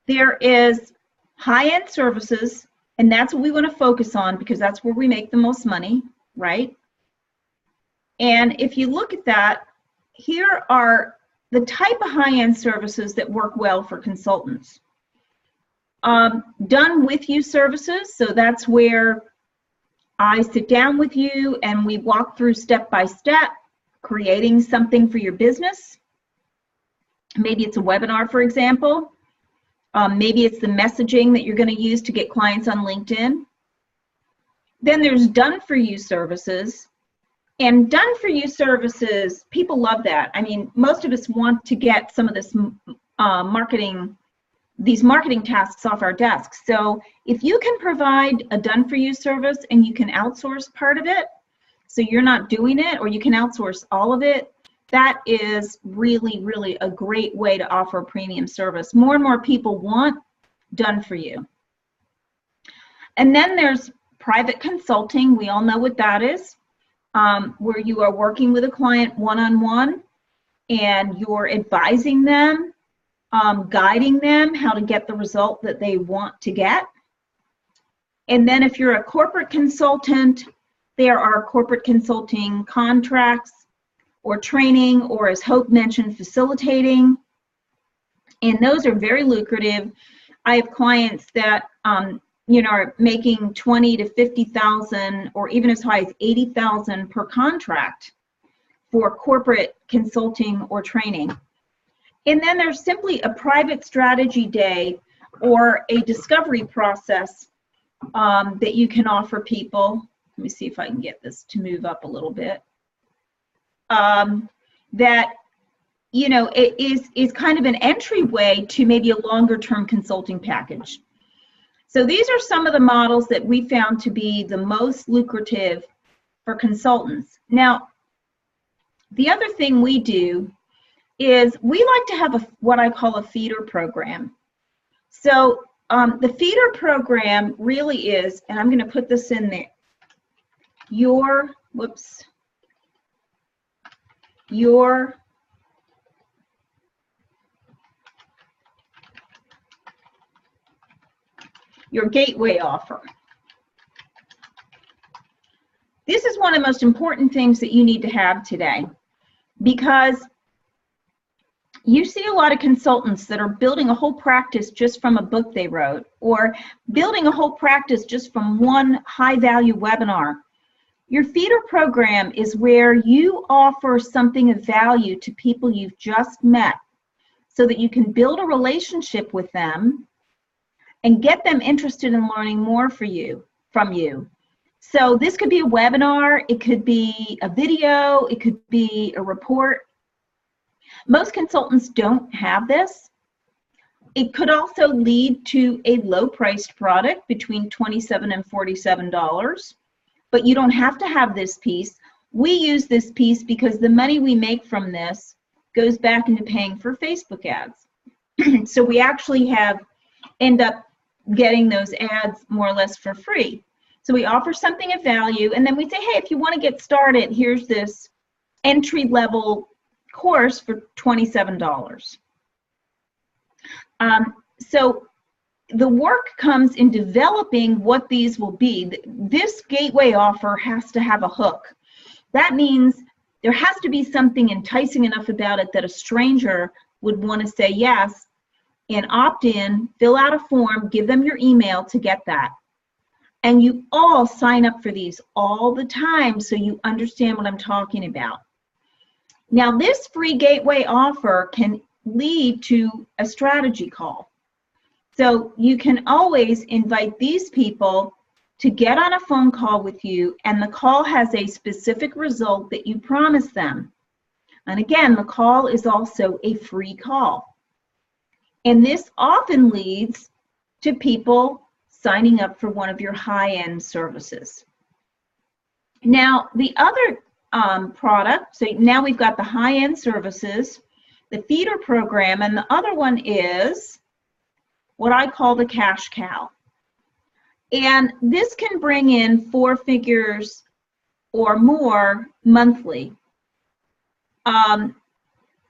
There is high-end services, and that's what we want to focus on because that's where we make the most money, right? And if you look at that, here are the type of high-end services that work well for consultants. Done with you services, so that's where I sit down with you and we walk through step by step, creating something for your business. Maybe it's a webinar, for example. Maybe it's the messaging that you're going to use to get clients on LinkedIn. Then there's done for you services. And done for you services, people love that. I mean, most of us want to get some of this these marketing tasks off our desks. So if you can provide a done for you service and you can outsource part of it, so you're not doing it, or you can outsource all of it, that is really, really a great way to offer a premium service. More and more people want done for you. And then there's private consulting. We all know what that is, where you are working with a client one-on-one and you're advising them, guiding them how to get the result that they want to get. And then if you're a corporate consultant, there are corporate consulting contracts or training, or as Hope mentioned, facilitating. And those are very lucrative. I have clients that are making 20 to 50,000 or even as high as 80,000 per contract for corporate consulting or training. And then there's simply a private strategy day or a discovery process that you can offer people. Let me see if I can get this to move up a little bit. That, it is kind of an entryway to maybe a longer term consulting package. So these are some of the models that we found to be the most lucrative for consultants. Now, the other thing we do is we like to have what I call a feeder program. So the feeder program really is, and I'm going to put this in there, your gateway offer. This is one of the most important things that you need to have today, because you see a lot of consultants that are building a whole practice just from a book they wrote, or building a whole practice just from one high-value webinar. Your feeder program is where you offer something of value to people you've just met so that you can build a relationship with them and get them interested in learning more from you. So this could be a webinar, it could be a video, it could be a report. Most consultants don't have this. It could also lead to a low-priced product between $27 and $47, but you don't have to have this piece. We use this piece because the money we make from this goes back into paying for Facebook ads. So we actually end up getting those ads more or less for free. So we offer something of value, and then we say, hey, if you want to get started, here's this entry-level course for $27. So the work comes in developing what these will be. This gateway offer has to have a hook. That means there has to be something enticing enough about it that a stranger would want to say yes and opt in, fill out a form, give them your email to get that. And you all sign up for these all the time so you understand what I'm talking about. Now, this free gateway offer can lead to a strategy call. So you can always invite these people to get on a phone call with you, and the call has a specific result that you promise them. And again, the call is also a free call. And this often leads to people signing up for one of your high-end services. Now, the other product, so now we've got the high-end services, the feeder program, and the other one is what I call the cash cow. And this can bring in 4 figures or more monthly.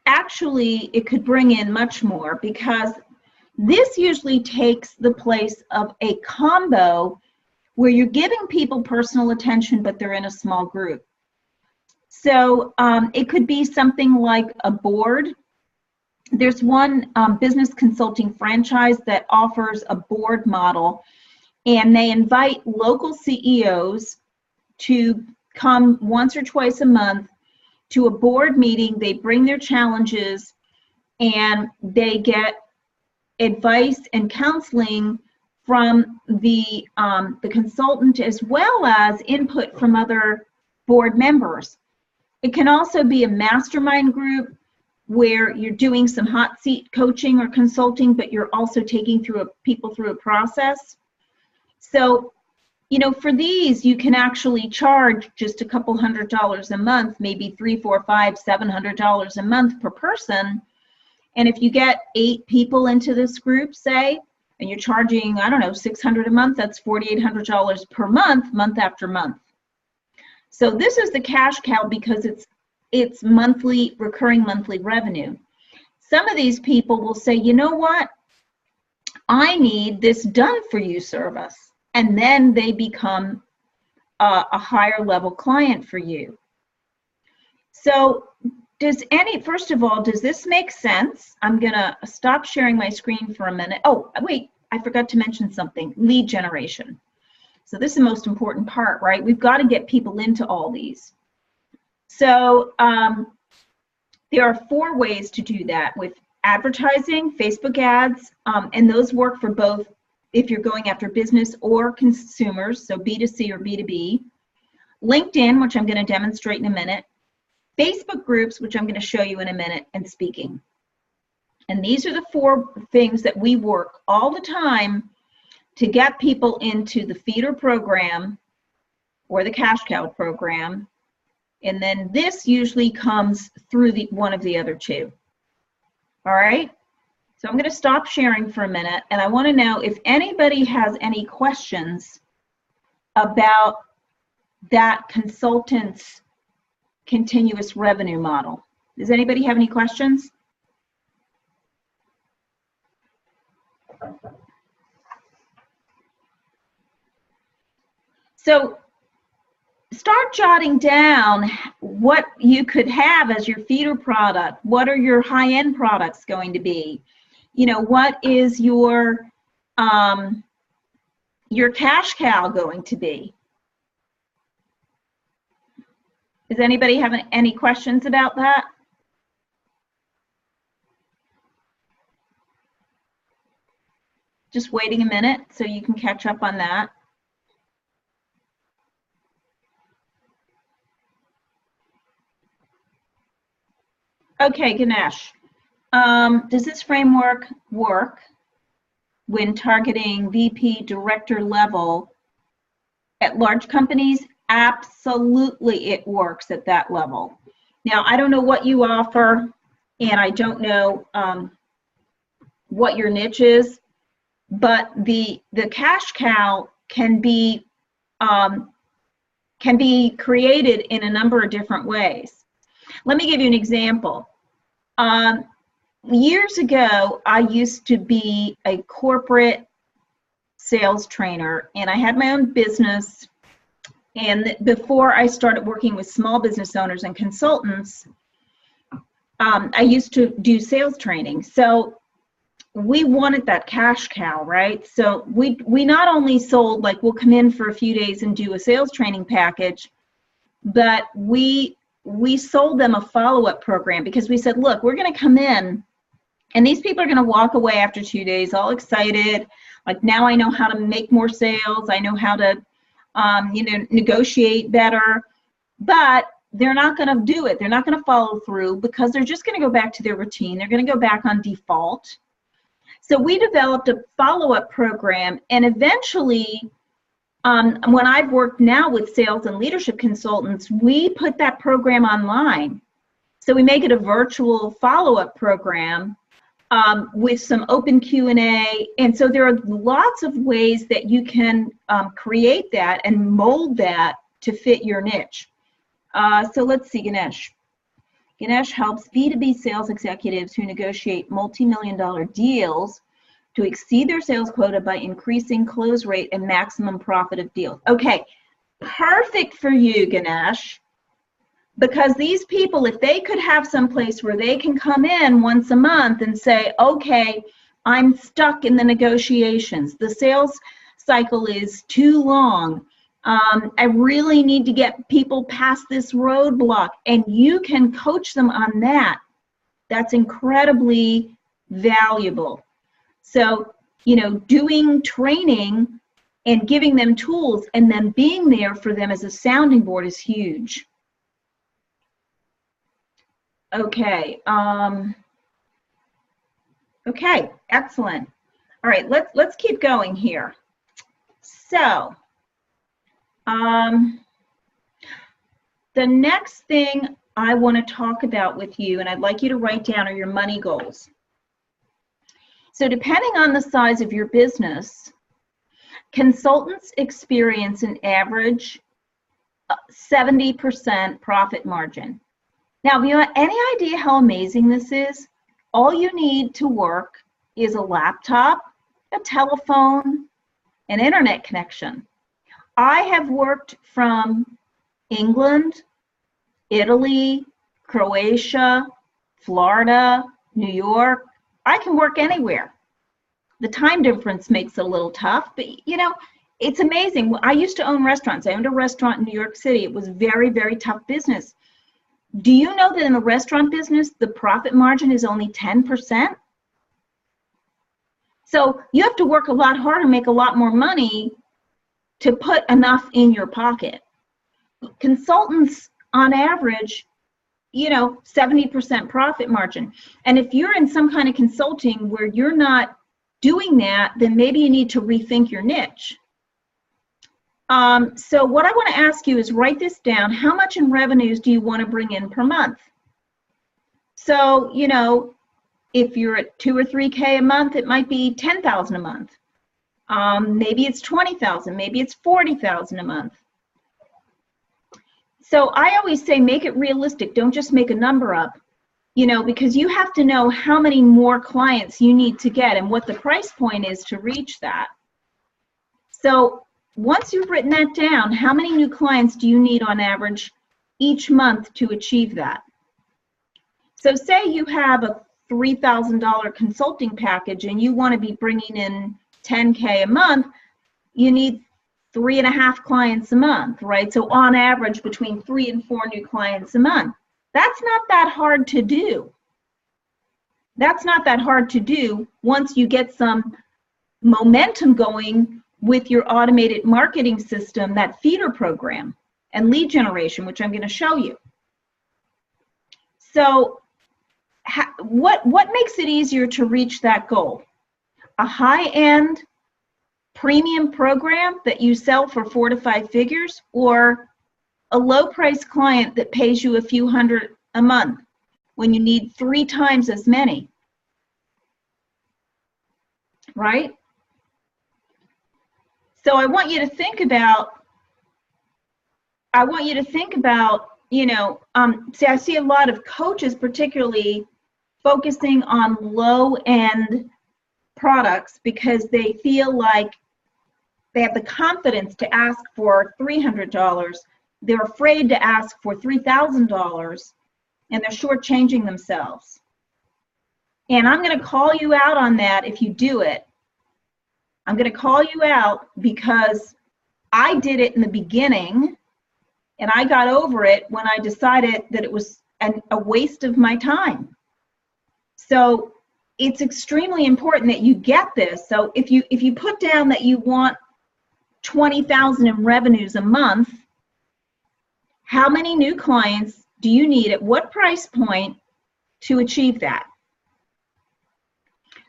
Actually, it could bring in much more, because this usually takes the place of a combo where you're giving people personal attention, but they're in a small group. So it could be something like a board. There's one business consulting franchise that offers a board model, and they invite local CEOs to come once or twice a month to a board meeting. They bring their challenges, and they get advice and counseling from the consultant, as well as input from other board members. It can also be a mastermind group where you're doing some hot seat coaching or consulting, but you're also taking people through a process. So, you know, for these, you can actually charge just a couple $100 a month, maybe $300, $400, $500, $700 a month per person. And if you get 8 people into this group, say, and you're charging, I don't know, $600 a month, that's $4,800 per month, month after month. So this is the cash cow because it's monthly, recurring monthly revenue. Some of these people will say, you know what, I need this done for you service. And then they become a higher level client for you. So first of all, does this make sense? I'm gonna stop sharing my screen for a minute. Oh, wait, I forgot to mention something, lead generation. So this is the most important part, right? We've got to get people into all these. So there are 4 ways to do that with advertising, Facebook ads, and those work for both if you're going after business or consumers, so B2C or B2B. LinkedIn, which I'm going to demonstrate in a minute. Facebook groups, which I'm going to show you in a minute, and speaking. And these are the 4 things that we work all the time to get people into the feeder program or the cash cow program. And then this usually comes through one of the other 2. All right? So I'm going to stop sharing for a minute, and I want to know if anybody has any questions about that consultant's continuous revenue model. Does anybody have any questions? So start jotting down what you could have as your feeder product. What are your high-end products going to be? You know, what is your cash cow going to be? Does anybody have any questions about that? Just waiting a minute so you can catch up on that. Okay, Ganesh. Does this framework work when targeting VP director level at large companies? Absolutely, it works at that level. Now, I don't know what you offer, and I don't know what your niche is, but the cash cow can be created in a number of different ways. Let me give you an example. Years ago, I used to be a corporate sales trainer, and I had my own business. And before I started working with small business owners and consultants, I used to do sales training. So we wanted that cash cow, right? So we not only sold, like, we'll come in for a few days and do a sales training package, but we sold them a follow-up program, because we said, look, we're going to come in, and these people are going to walk away after 2 days all excited. Like, now I know how to make more sales. I know how to negotiate better, but they're not going to do it. They're not going to follow through, because they're just going to go back to their routine. They're going to go back on default. So we developed a follow-up program, and eventually, when I've worked now with sales and leadership consultants, we put that program online. So we make it a virtual follow-up program with some open Q&A. And so there are lots of ways that you can create that and mold that to fit your niche. So let's see, Ganesh. Ganesh helps B2B sales executives who negotiate multi-million-dollar deals to exceed their sales quota by increasing close rate and maximum profit of deals. Okay, perfect for you, Ganesh, because these people, if they could have some place where they can come in once a month and say, okay, I'm stuck in the negotiations, the sales cycle is too long, I really need to get people past this roadblock, and you can coach them on that. That's incredibly valuable. So, you know, doing training and giving them tools and then being there for them as a sounding board is huge. Okay. Okay, excellent. All right, let's keep going here. So, the next thing I want to talk about with you, and I'd like you to write down, are your money goals. So depending on the size of your business, consultants experience an average 70% profit margin. Now, have you have any idea how amazing this is? All you need to work is a laptop, a telephone, an internet connection. I have worked from England, Italy, Croatia, Florida, New York. I can work anywhere. The time difference makes it a little tough, but you know, it's amazing. I used to own restaurants. I owned a restaurant in New York City. It was very, very tough business. Do you know that in the restaurant business, the profit margin is only 10%? So you have to work a lot harder, make a lot more money to put enough in your pocket. Consultants, on average, you know, 70% profit margin. And if you're in some kind of consulting where you're not doing that, then maybe you need to rethink your niche. So what I want to ask you is write this down. How much in revenues do you want to bring in per month? So, you know, if you're at 2 or 3K a month, it might be 10,000 a month. Maybe it's 20,000, maybe it's 40,000 a month. So I always say make it realistic. Don't just make a number up, you know, because you have to know how many more clients you need to get and what the price point is to reach that. So once you've written that down, how many new clients do you need on average each month to achieve that? So say you have a $3,000 consulting package and you want to be bringing in 10K a month, you need 3.5 clients a month, right? So on average, between 3 and 4 new clients a month. That's not that hard to do. That's not that hard to do once you get some momentum going with your automated marketing system, that feeder program and lead generation, which I'm going to show you. So what makes it easier to reach that goal? A high-end premium program that you sell for 4 to 5 figures, or a low-price client that pays you a few hundred a month when you need 3 times as many, right? So I want you to think about, you know, see, I see a lot of coaches particularly focusing on low-end products because they feel like they have the confidence to ask for $300. They're afraid to ask for $3,000, and they're shortchanging themselves. And I'm going to call you out on that if you do it. I'm going to call you out because I did it in the beginning, and I got over it when I decided that it was a waste of my time. So it's extremely important that you get this. So if you put down that you want 20,000 in revenues a month, how many new clients do you need at what price point to achieve that?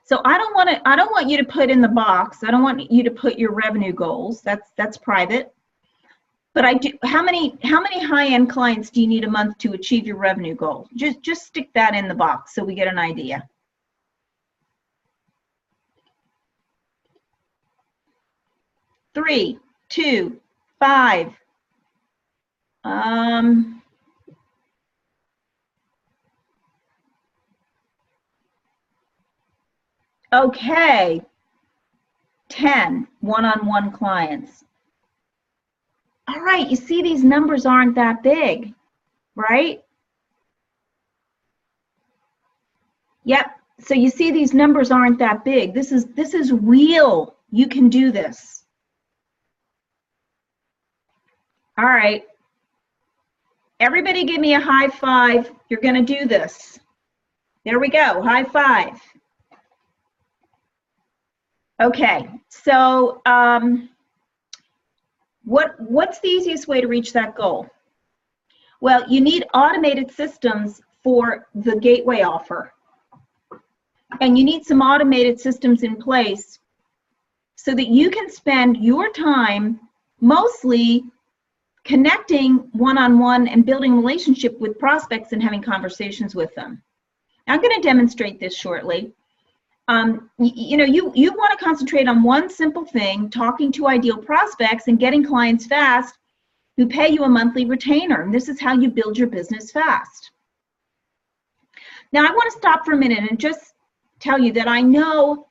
So I don't want you to put in the box. I don't want you to put your revenue goals. That's private. But I do. How many high-end clients do you need a month to achieve your revenue goal? Just stick that in the box so we get an idea. 3, 2, 5. Okay, 10 one-on-one clients. All right, you see these numbers aren't that big, right? Yep, so you see these numbers aren't that big. This is real. You can do this. All right. Everybody give me a high five. You're going to do this. There we go. High five. Okay, so what's the easiest way to reach that goal? Well, you need automated systems for the gateway offer. And you need some automated systems in place so that you can spend your time mostly connecting one-on-one and building a relationship with prospects and having conversations with them. I'm going to demonstrate this shortly. You want to concentrate on one simple thing, talking to ideal prospects and getting clients fast who pay you a monthly retainer. And this is how you build your business fast. Now, I want to stop for a minute and just tell you that I know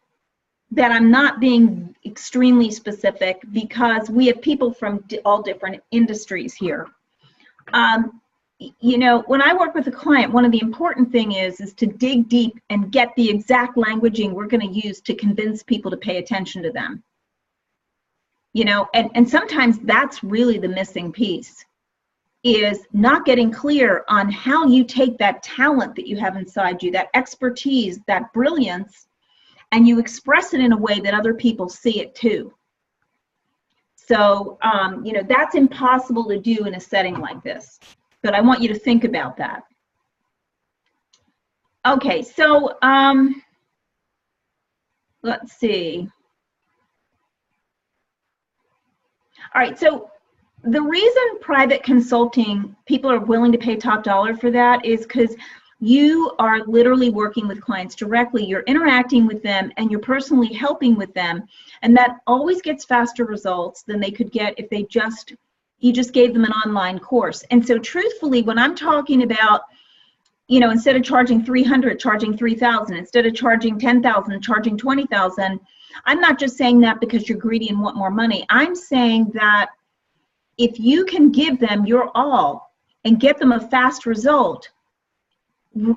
that I'm not being extremely specific because we have people from all different industries here. When I work with a client, one of the important things is to dig deep and get the exact languaging we're going to use to convince people to pay attention to them. And sometimes that's really the missing piece, is not getting clear on how you take that talent that you have inside you, that expertise, that brilliance, and you express it in a way that other people see it too. So, that's impossible to do in a setting like this. But I want you to think about that. Okay, so let's see. All right, so the reason private consulting, people are willing to pay top dollar for that is because you are literally working with clients directly. You're interacting with them and you're personally helping with them. And that always gets faster results than they could get if you just gave them an online course. And so truthfully, when I'm talking about, instead of charging $300, charging $3,000, instead of charging $10,000, charging $20,000, I'm not just saying that because you're greedy and want more money. I'm saying that if you can give them your all and get them a fast result,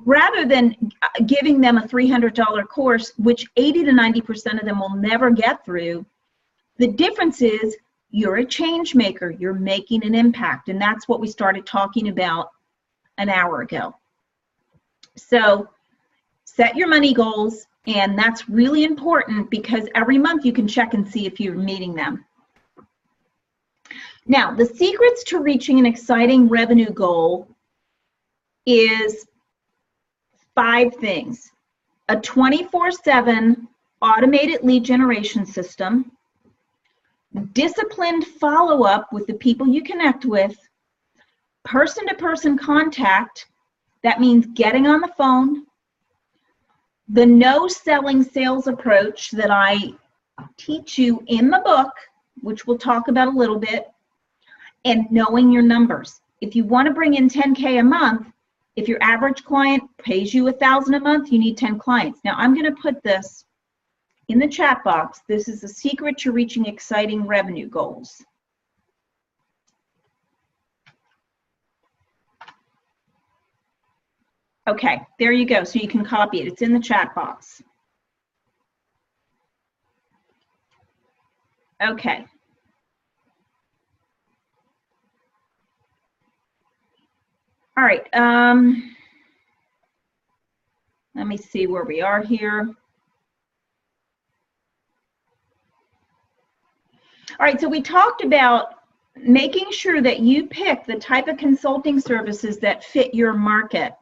rather than giving them a $300 course, which 80 to 90% of them will never get through, the difference is you're a change maker. You're making an impact. And that's what we started talking about an hour ago. So set your money goals. And that's really important because every month you can check and see if you're meeting them. Now, the secrets to reaching an exciting revenue goal is 5 things. A 24/7 automated lead generation system, disciplined follow-up with the people you connect with, person-to-person contact, that means getting on the phone, the no-selling sales approach that I teach you in the book, which we'll talk about a little bit, and knowing your numbers. If you want to bring in 10K a month, if your average client pays you $1,000 a month, you need 10 clients. Now, I'm going to put this in the chat box. This is the secret to reaching exciting revenue goals. Okay, there you go. So you can copy it. It's in the chat box. Okay. All right. Let me see where we are here. All right, so we talked about making sure that you pick the type of consulting services that fit your market.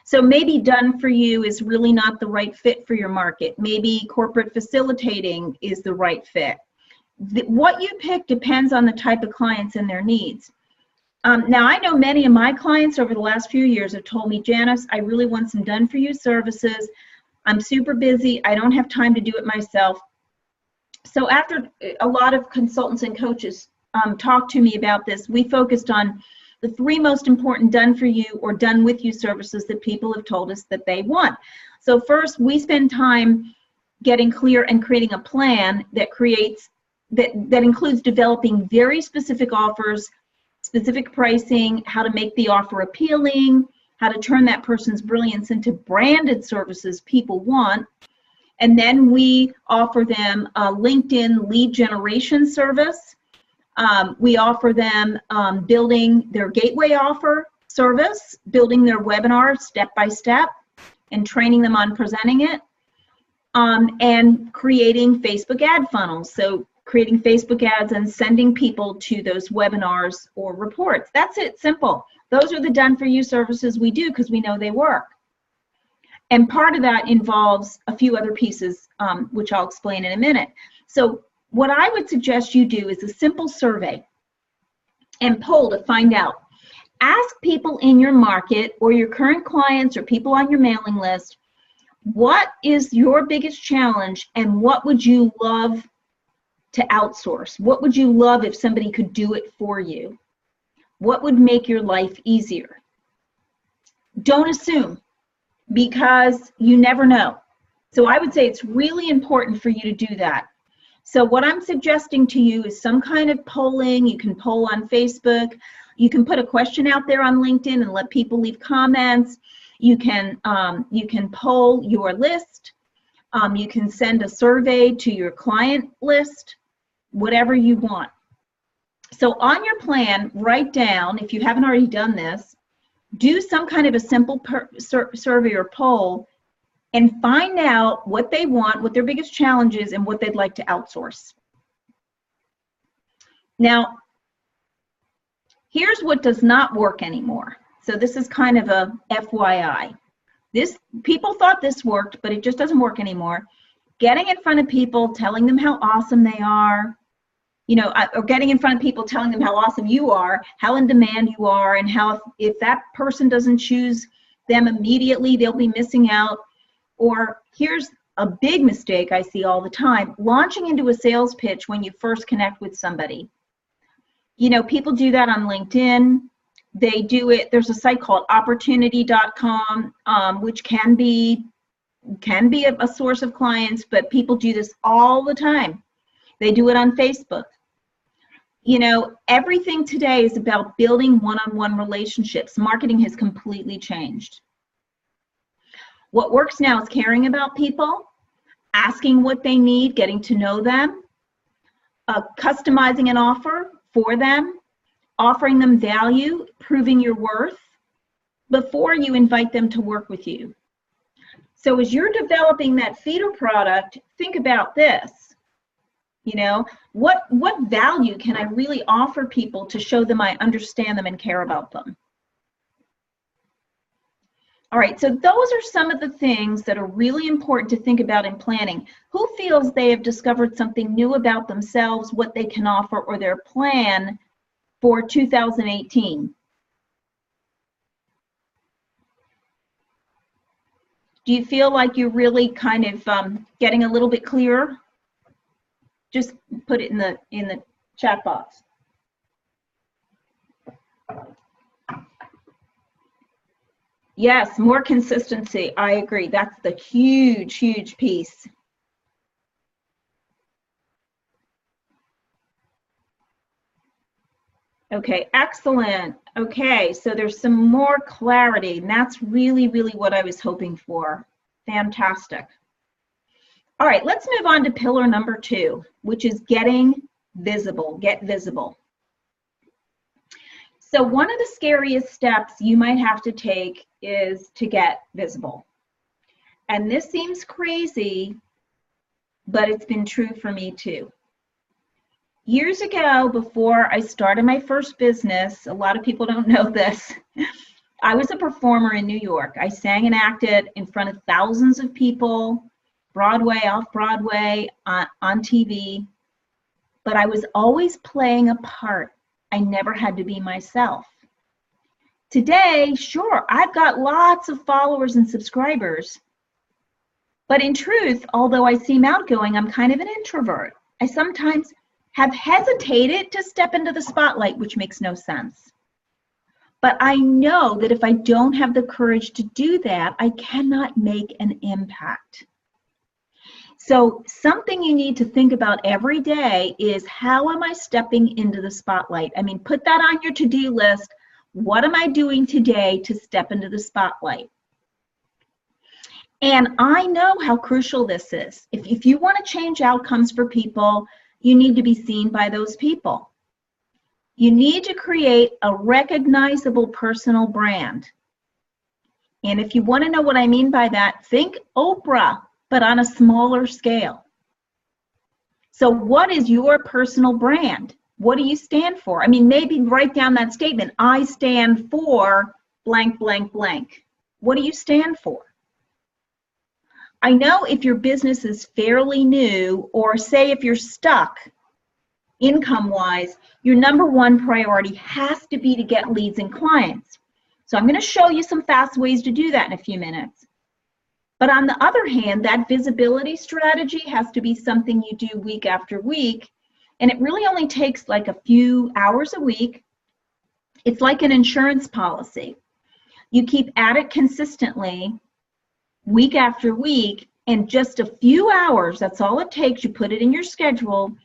So maybe done for you is really not the right fit for your market. Maybe corporate facilitating is the right fit. What you pick depends on the type of clients and their needs. Now, I know many of my clients over the last few years have told me, Janice, I really want some done for you services. I'm super busy. I don't have time to do it myself. So after a lot of consultants and coaches talked to me about this, we focused on the 3 most important done for you or done with you services that people have told us that they want. So first, we spend time getting clear and creating a plan that includes developing very specific offers, specific pricing, how to make the offer appealing, how to turn that person's brilliance into branded services people want. And then we offer them a LinkedIn lead generation service. We offer them building their gateway offer service, building their webinar step by step, and training them on presenting it, and creating Facebook ad funnels. So creating Facebook ads and sending people to those webinars or reports. That's it, simple. Those are the done for you services we do because we know they work. And part of that involves a few other pieces, which I'll explain in a minute. So what I would suggest you do is a simple survey and poll to find out. Ask people in your market or your current clients or people on your mailing list, what is your biggest challenge and what would you love to outsource? What would you love if somebody could do it for you? What would make your life easier? Don't assume, because you never know. So I would say it's really important for you to do that. So what I'm suggesting to you is some kind of polling. You can poll on Facebook. You can put a question out there on LinkedIn and let people leave comments. You can poll your list. You can send a survey to your client list, whatever you want. So on your plan, write down, if you haven't already done this, do some kind of a simple survey or poll and find out what they want, what their biggest challenge is, and what they'd like to outsource. Now, here's what does not work anymore. So this is kind of a FYI. People thought this worked, but it just doesn't work anymore. Getting in front of people, telling them how awesome they are, or getting in front of people telling them how awesome you are, how in demand you are, and how if that person doesn't choose them immediately, they'll be missing out. Or here's a big mistake I see all the time, launching into a sales pitch when you first connect with somebody. People do that on LinkedIn. They do it, there's a site called opportunity.com, which can be a source of clients, but people do this all the time. They do it on Facebook. Everything today is about building one-on-one relationships. Marketing has completely changed. What works now is caring about people, asking what they need, getting to know them, customizing an offer for them, offering them value, proving your worth before you invite them to work with you. So as you're developing that feeder product, think about this. What value can I really offer people to show them I understand them and care about them? All right, so those are some of the things that are really important to think about in planning. Who feels they have discovered something new about themselves, what they can offer, or their plan for 2018? Do you feel like you're really kind of getting a little bit clearer? Just put it in the chat box. Yes, more consistency. I agree. That's the huge, huge piece. Okay, excellent. Okay, so there's some more clarity, and that's really, really what I was hoping for. Fantastic. All right, let's move on to pillar number 2, which is getting visible. Get visible. So one of the scariest steps you might have to take is to get visible. And this seems crazy, but it's been true for me too. Years ago, before I started my first business, a lot of people don't know this, I was a performer in New York. I sang and acted in front of thousands of people, Broadway, off-Broadway, on TV, but I was always playing a part. I never had to be myself. Today, sure, I've got lots of followers and subscribers, but in truth, although I seem outgoing, I'm kind of an introvert. I sometimes have hesitated to step into the spotlight, which makes no sense. But I know that if I don't have the courage to do that, I cannot make an impact. So something you need to think about every day is, how am I stepping into the spotlight? I mean, put that on your to-do list. What am I doing today to step into the spotlight? And I know how crucial this is. If you want to change outcomes for people, you need to be seen by those people. You need to create a recognizable personal brand. And if you want to know what I mean by that, think Oprah, but on a smaller scale. So what is your personal brand? What do you stand for? I mean, maybe write down that statement. I stand for blank, blank, blank. What do you stand for? I know if your business is fairly new, or say if you're stuck income-wise, your number one priority has to be to get leads and clients. So I'm going to show you some fast ways to do that in a few minutes. But on the other hand, that visibility strategy has to be something you do week after week, and it really only takes like a few hours a week. It's like an insurance policy. You keep at it consistently, week after week, and just a few hours, that's all it takes. You put it in your schedule,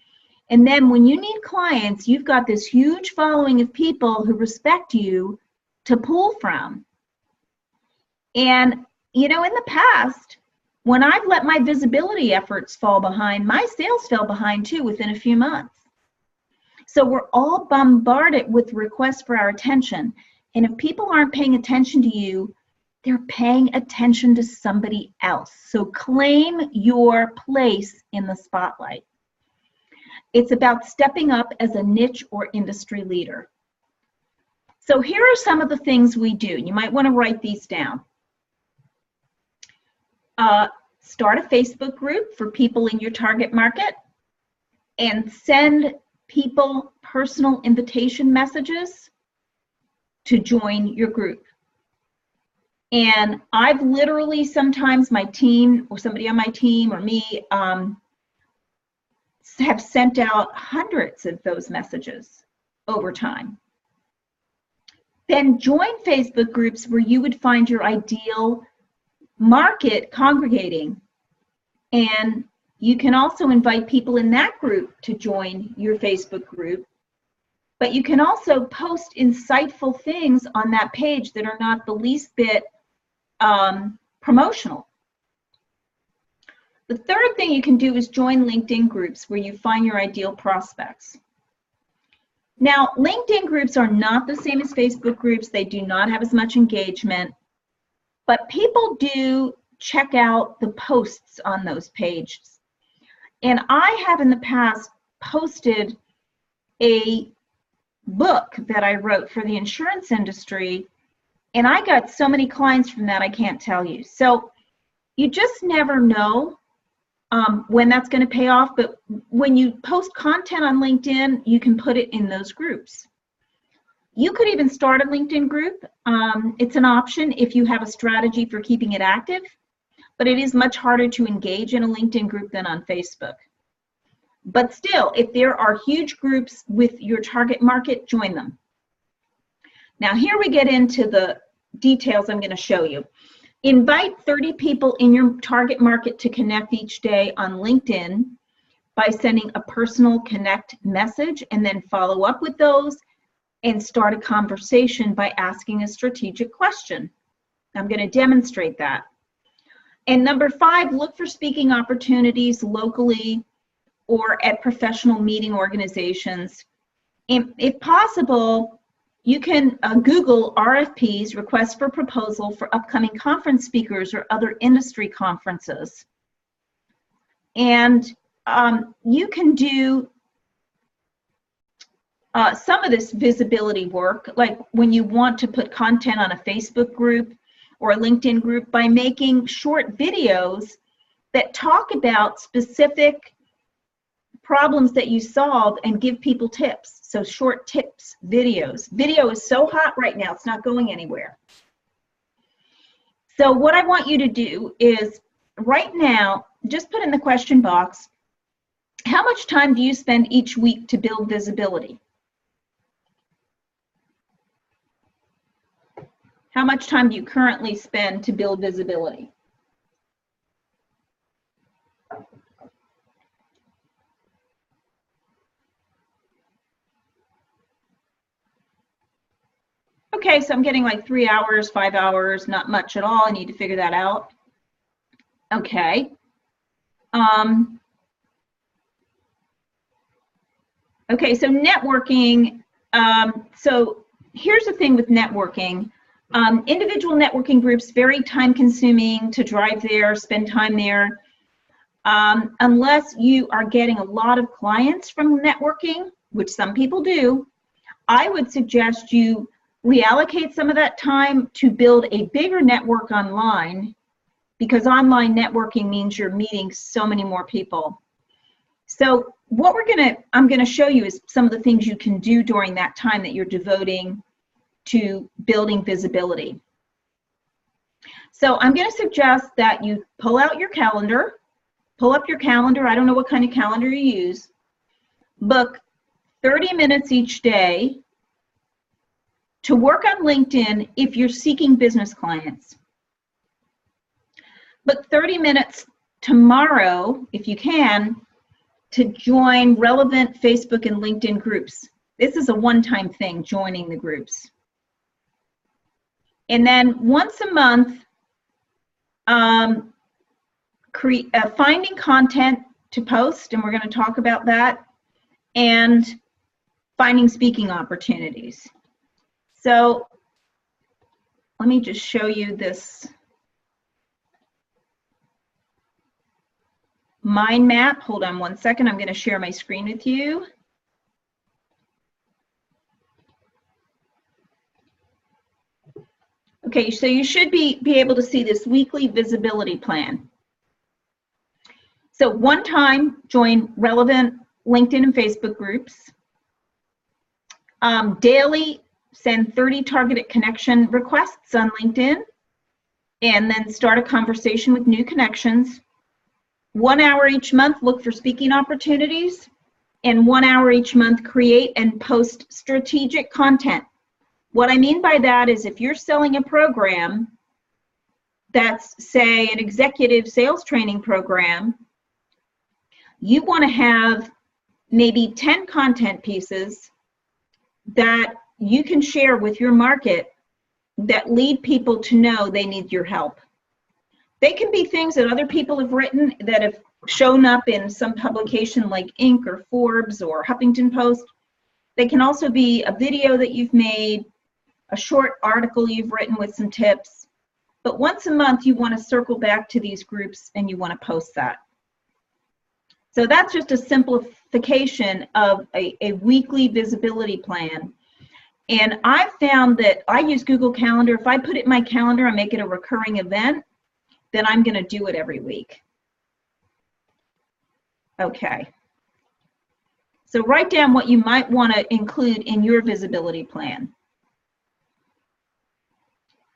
and then when you need clients, you've got this huge following of people who respect you to pull from. And you know, in the past, when I've let my visibility efforts fall behind, my sales fell behind too within a few months. So we're all bombarded with requests for our attention. And if people aren't paying attention to you, they're paying attention to somebody else. So claim your place in the spotlight. It's about stepping up as a niche or industry leader. So here are some of the things we do. You might want to write these down. Start a Facebook group for people in your target market and send people personal invitation messages to join your group. And I've literally, sometimes my team or somebody on my team or me have sent out hundreds of those messages over time. Then join Facebook groups where you would find your ideal market congregating, and you can also invite people in that group to join your Facebook group, but you can also post insightful things on that page that are not the least bit promotional. The third thing you can do is join LinkedIn groups where you find your ideal prospects. Now, LinkedIn groups are not the same as Facebook groups. They do not have as much engagement. But people do check out the posts on those pages. And I have in the past posted a book that I wrote for the insurance industry, and I got so many clients from that I can't tell you. So you just never know when that's going to pay off, but when you post content on LinkedIn, you can put it in those groups. You could even start a LinkedIn group. It's an option if you have a strategy for keeping it active, but it is much harder to engage in a LinkedIn group than on Facebook. But still, if there are huge groups with your target market, join them. Now here we get into the details I'm going to show you. Invite 30 people in your target market to connect each day on LinkedIn by sending a personal connect message, and then follow up with those and start a conversation by asking a strategic question. I'm going to demonstrate that. And number 5, look for speaking opportunities locally or at professional meeting organizations. And if possible, you can Google RFPs, requests for proposal, for upcoming conference speakers or other industry conferences. And you can do some of this visibility work, like when you want to put content on a Facebook group or a LinkedIn group, by making short videos that talk about specific problems that you solve and give people tips. So short tips, videos. Video is so hot right now, it's not going anywhere. So what I want you to do is right now, just put in the question box, How much time do you spend each week to build visibility? How much time do you currently spend to build visibility? Okay, so I'm getting like 3 hours, 5 hours, not much at all. I need to figure that out. Okay. Okay, so networking. So here's the thing with networking. Individual networking groups, very time consuming to drive there, spend time there. Unless you are getting a lot of clients from networking, which some people do, I would suggest you reallocate some of that time to build a bigger network online, because online networking means you're meeting so many more people. So what I'm gonna show you is some of the things you can do during that time that you're devoting to building visibility. So I'm gonna suggest that you pull out your calendar, pull up your calendar. I don't know what kind of calendar you use. Book 30 minutes each day to work on LinkedIn if you're seeking business clients. Book 30 minutes tomorrow, if you can, to join relevant Facebook and LinkedIn groups. This is a one-time thing, joining the groups. And then once a month, finding content to post, and we're going to talk about that, and finding speaking opportunities. So let me just show you this mind map. Hold on one second. I'm going to share my screen with you. Okay, so you should be able to see this weekly visibility plan. So one time, join relevant LinkedIn and Facebook groups. Daily, send 30 targeted connection requests on LinkedIn, and then start a conversation with new connections. 1 hour each month, look for speaking opportunities, and 1 hour each month, create and post strategic content. What I mean by that is if you're selling a program that's, say, an executive sales training program, you want to have maybe 10 content pieces that you can share with your market that lead people to know they need your help. They can be things that other people have written that have shown up in some publication like Inc. or Forbes or Huffington Post. They can also be a video that you've made, a short article you've written with some tips. But once a month, you want to circle back to these groups and you want to post that. So that's just a simplification of a weekly visibility plan. And I've found that I use Google Calendar. If I put it in my calendar and make it a recurring event, then I'm going to do it every week. Okay. So write down what you might want to include in your visibility plan.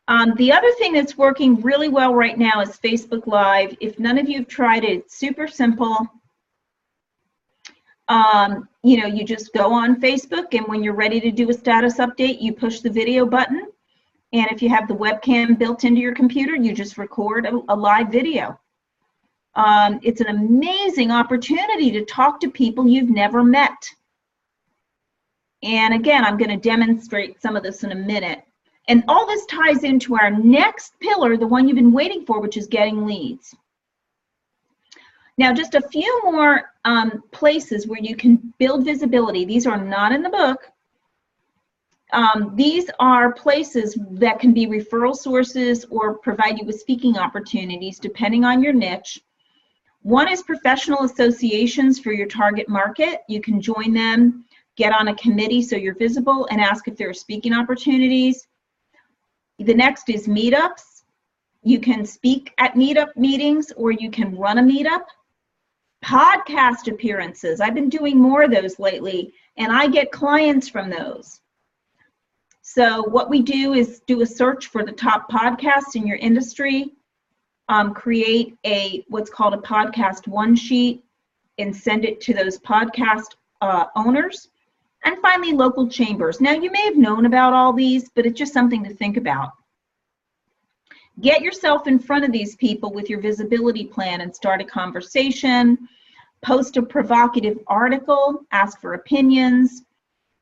The other thing that's working really well right now is Facebook Live. If none of you have tried it, it's super simple. You know, you just go on Facebook, and when you're ready to do a status update, you push the video button. And if you have the webcam built into your computer, you just record a live video. It's an amazing opportunity to talk to people you've never met. And again, I'm going to demonstrate some of this in a minute. And all this ties into our next pillar, the one you've been waiting for, which is getting leads. Now, just a few more places where you can build visibility. These are not in the book. These are places that can be referral sources or provide you with speaking opportunities, depending on your niche. One is professional associations for your target market. You can join them, get on a committee so you're visible, and ask if there are speaking opportunities. The next is meetups. You can speak at meetup meetings, or you can run a meetup. Podcast appearances. I've been doing more of those lately, and I get clients from those. So what we do is do a search for the top podcasts in your industry, create what's called a podcast one sheet, and send it to those podcast owners. And finally, local chambers. Now, you may have known about all these, but it's just something to think about. Get yourself in front of these people with your visibility plan and start a conversation. Post a provocative article, ask for opinions,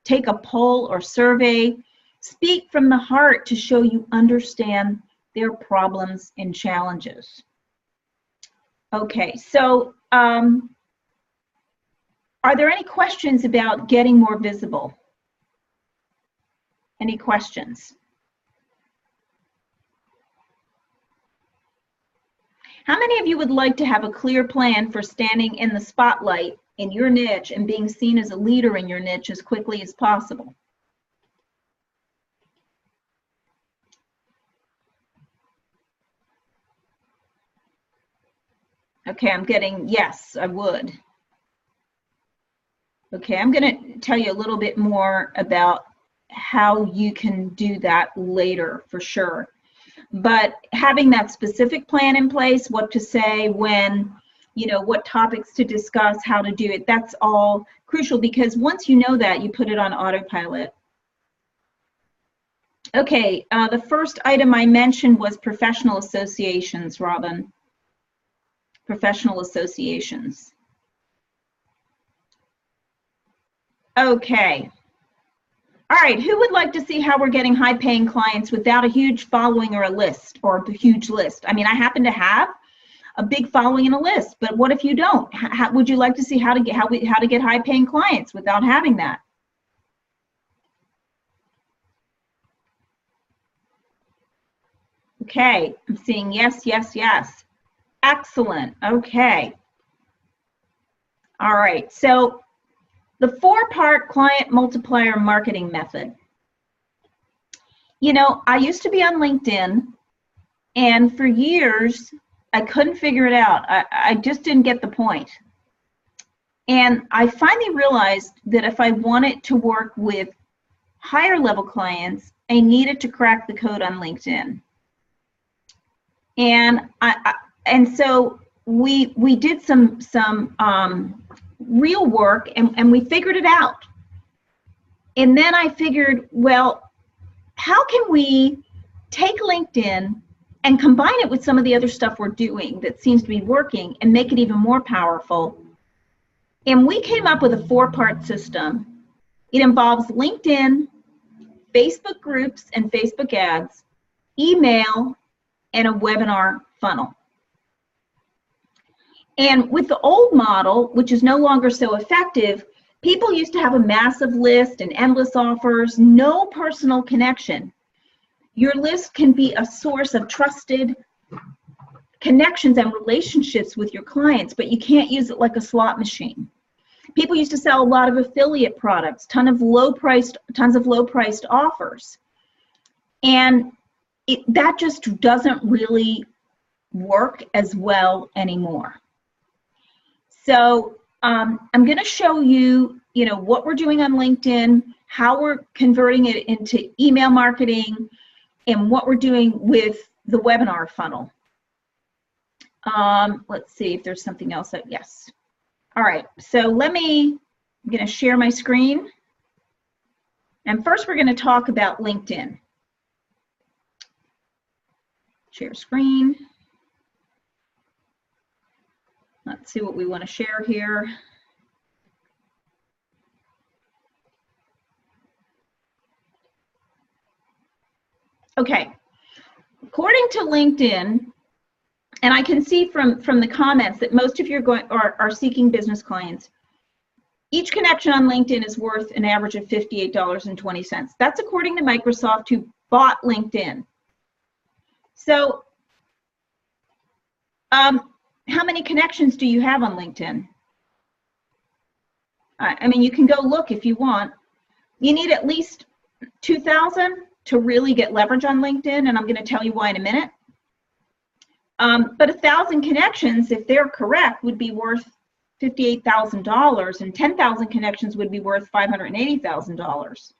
take a poll or survey. Speak from the heart to show you understand their problems and challenges. Okay, so are there any questions about getting more visible? Any questions? How many of you would like to have a clear plan for standing in the spotlight in your niche and being seen as a leader in your niche as quickly as possible? Okay, I'm getting yes, I would. Okay, I'm going to tell you a little bit more about how you can do that later for sure. But having that specific plan in place, what to say, when, you know, what topics to discuss, how to do it, that's all crucial, because once you know that, you put it on autopilot. Okay, the first item I mentioned was professional associations, Robin. Professional associations. Okay. All right, who would like to see how we're getting high-paying clients without a huge following or a list, or a huge list? I mean, I happen to have a big following and a list, but what if you don't? How would you like to see how to get high-paying clients without having that? Okay, I'm seeing yes, yes, yes. Excellent. Okay. All right, so the 4-part client multiplier marketing method. You know, I used to be on LinkedIn, and for years, I couldn't figure it out. I just didn't get the point. And I finally realized that if I wanted to work with higher level clients, I needed to crack the code on LinkedIn. And so we did some real work, and we figured it out. And then I figured, well, how can we take LinkedIn and combine it with some of the other stuff we're doing that seems to be working and make it even more powerful? And we came up with a 4-part system. It involves LinkedIn, Facebook groups and Facebook ads, email, and a webinar funnel. And with the old model, which is no longer so effective, people used to have a massive list and endless offers, no personal connection. Your list can be a source of trusted connections and relationships with your clients, but you can't use it like a slot machine. People used to sell a lot of affiliate products, tons of low-priced offers. And that just doesn't really work as well anymore. So I'm going to show you, what we're doing on LinkedIn, how we're converting it into email marketing, and what we're doing with the webinar funnel. Let's see if there's something else. Yes. All right. So I'm going to share my screen. And first, we're going to talk about LinkedIn. Share screen. Let's see what we want to share here. Okay, according to LinkedIn, and I can see from the comments that most of you are seeking business clients, each connection on LinkedIn is worth an average of $58.20. That's according to Microsoft, who bought LinkedIn. So, how many connections do you have on LinkedIn? I mean, you can go look if you want. You need at least 2,000 to really get leverage on LinkedIn, and I'm going to tell you why in a minute. But 1,000 connections, if they're correct, would be worth $58,000, and 10,000 connections would be worth $580,000.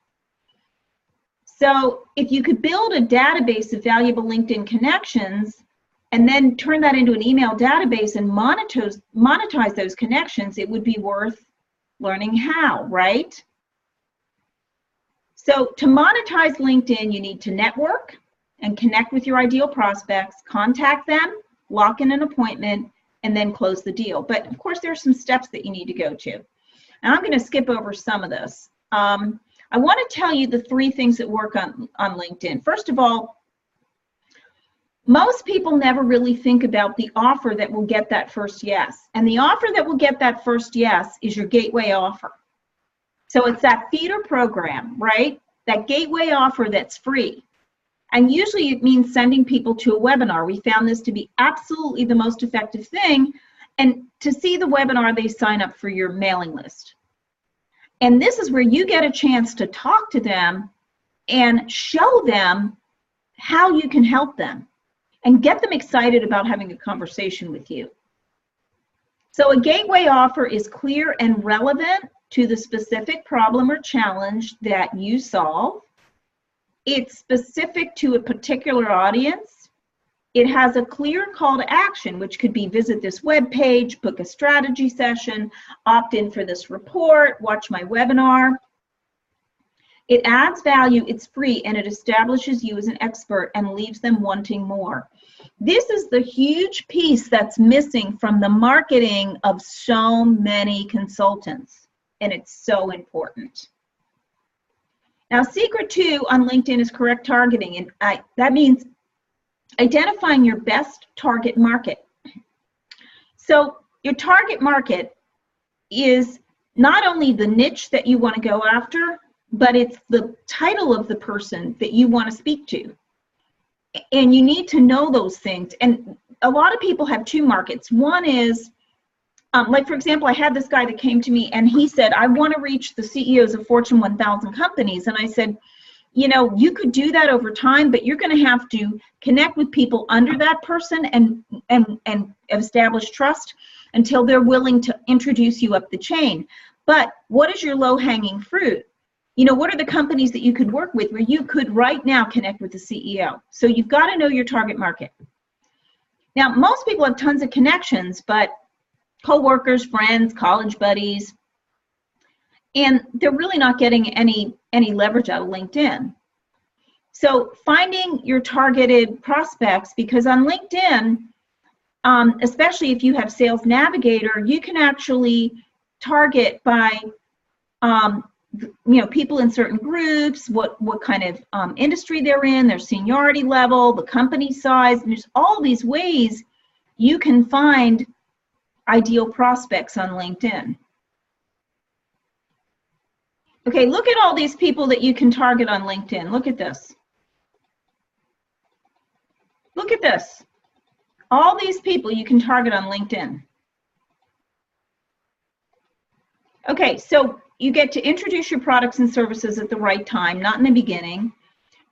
So if you could build a database of valuable LinkedIn connections and then turn that into an email database and monetize those connections, it would be worth learning how, right? So to monetize LinkedIn, you need to network and connect with your ideal prospects, contact them, lock in an appointment, and then close the deal. But of course, there are some steps that you need to go to. And I'm going to skip over some of this. I want to tell you the 3 things that work on LinkedIn. First of all, most people never really think about the offer that will get that first yes. And the offer that will get that first yes is your gateway offer. So it's that feeder program, right? That gateway offer that's free. And usually it means sending people to a webinar. We found this to be absolutely the most effective thing. And to see the webinar, they sign up for your mailing list. And this is where you get a chance to talk to them and show them how you can help them and get them excited about having a conversation with you. So a gateway offer is clear and relevant to the specific problem or challenge that you solve. It's specific to a particular audience. It has a clear call to action, which could be visit this web page, book a strategy session, opt in for this report, watch my webinar. It adds value, it's free, and it establishes you as an expert and leaves them wanting more. This is the huge piece that's missing from the marketing of so many consultants, and it's so important. Now, secret 2 on LinkedIn is correct targeting, and that means identifying your best target market. So your target market is not only the niche that you want to go after, but it's the title of the person that you want to speak to. And you need to know those things. And a lot of people have 2 markets. One is, like for example, I had this guy that came to me and he said, I want to reach the CEOs of Fortune 1000 companies. And I said, you know, you could do that over time, but you're going to have to connect with people under that person and establish trust until they're willing to introduce you up the chain. But what is your low-hanging fruit? You know, what are the companies that you could work with where you could right now connect with the CEO? So you've got to know your target market. Now, most people have tons of connections, but coworkers, friends, college buddies, and they're really not getting any leverage out of LinkedIn. So finding your targeted prospects, because on LinkedIn, especially if you have Sales Navigator, you can actually target by you know, people in certain groups, what kind of industry they're in, their seniority level, the company size. And there's all these ways you can find ideal prospects on LinkedIn. Okay, look at all these people that you can target on LinkedIn. Look at this. Look at this. All these people you can target on LinkedIn. Okay, so you get to introduce your products and services at the right time, not in the beginning.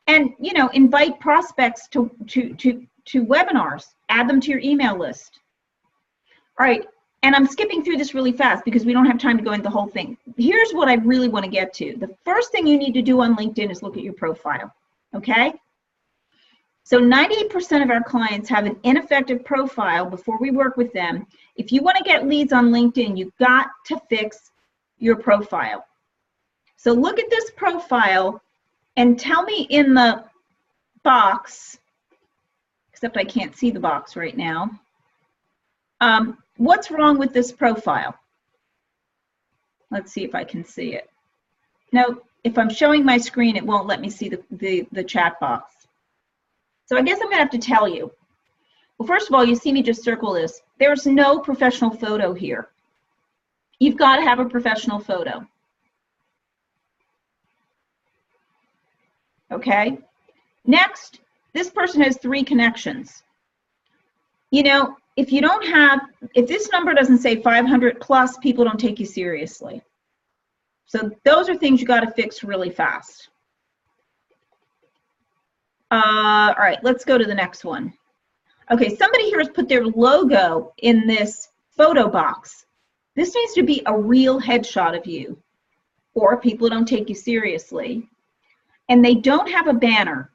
And, you know, invite prospects to webinars. Add them to your email list. All right, and I'm skipping through this really fast because we don't have time to go into the whole thing. Here's what I really want to get to. The first thing you need to do on LinkedIn is look at your profile, okay? So 98% of our clients have an ineffective profile before we work with them. If you want to get leads on LinkedIn, you've got to fix your profile. So look at this profile and tell me in the box, except I can't see the box right now, what's wrong with this profile? Let's see if I can see it. No, if I'm showing my screen, it won't let me see the chat box. So I guess I'm gonna have to tell you. Well, first of all, you see me just circle this. There's no professional photo here. You've got to have a professional photo. Okay. Next, this person has 3 connections. You know, if this number doesn't say 500 plus, people don't take you seriously. So those are things you got to fix really fast. All right, let's go to the next one. Okay, somebody here has put their logo in this photo box. This needs to be a real headshot of you, or people don't take you seriously. And they don't have a banner.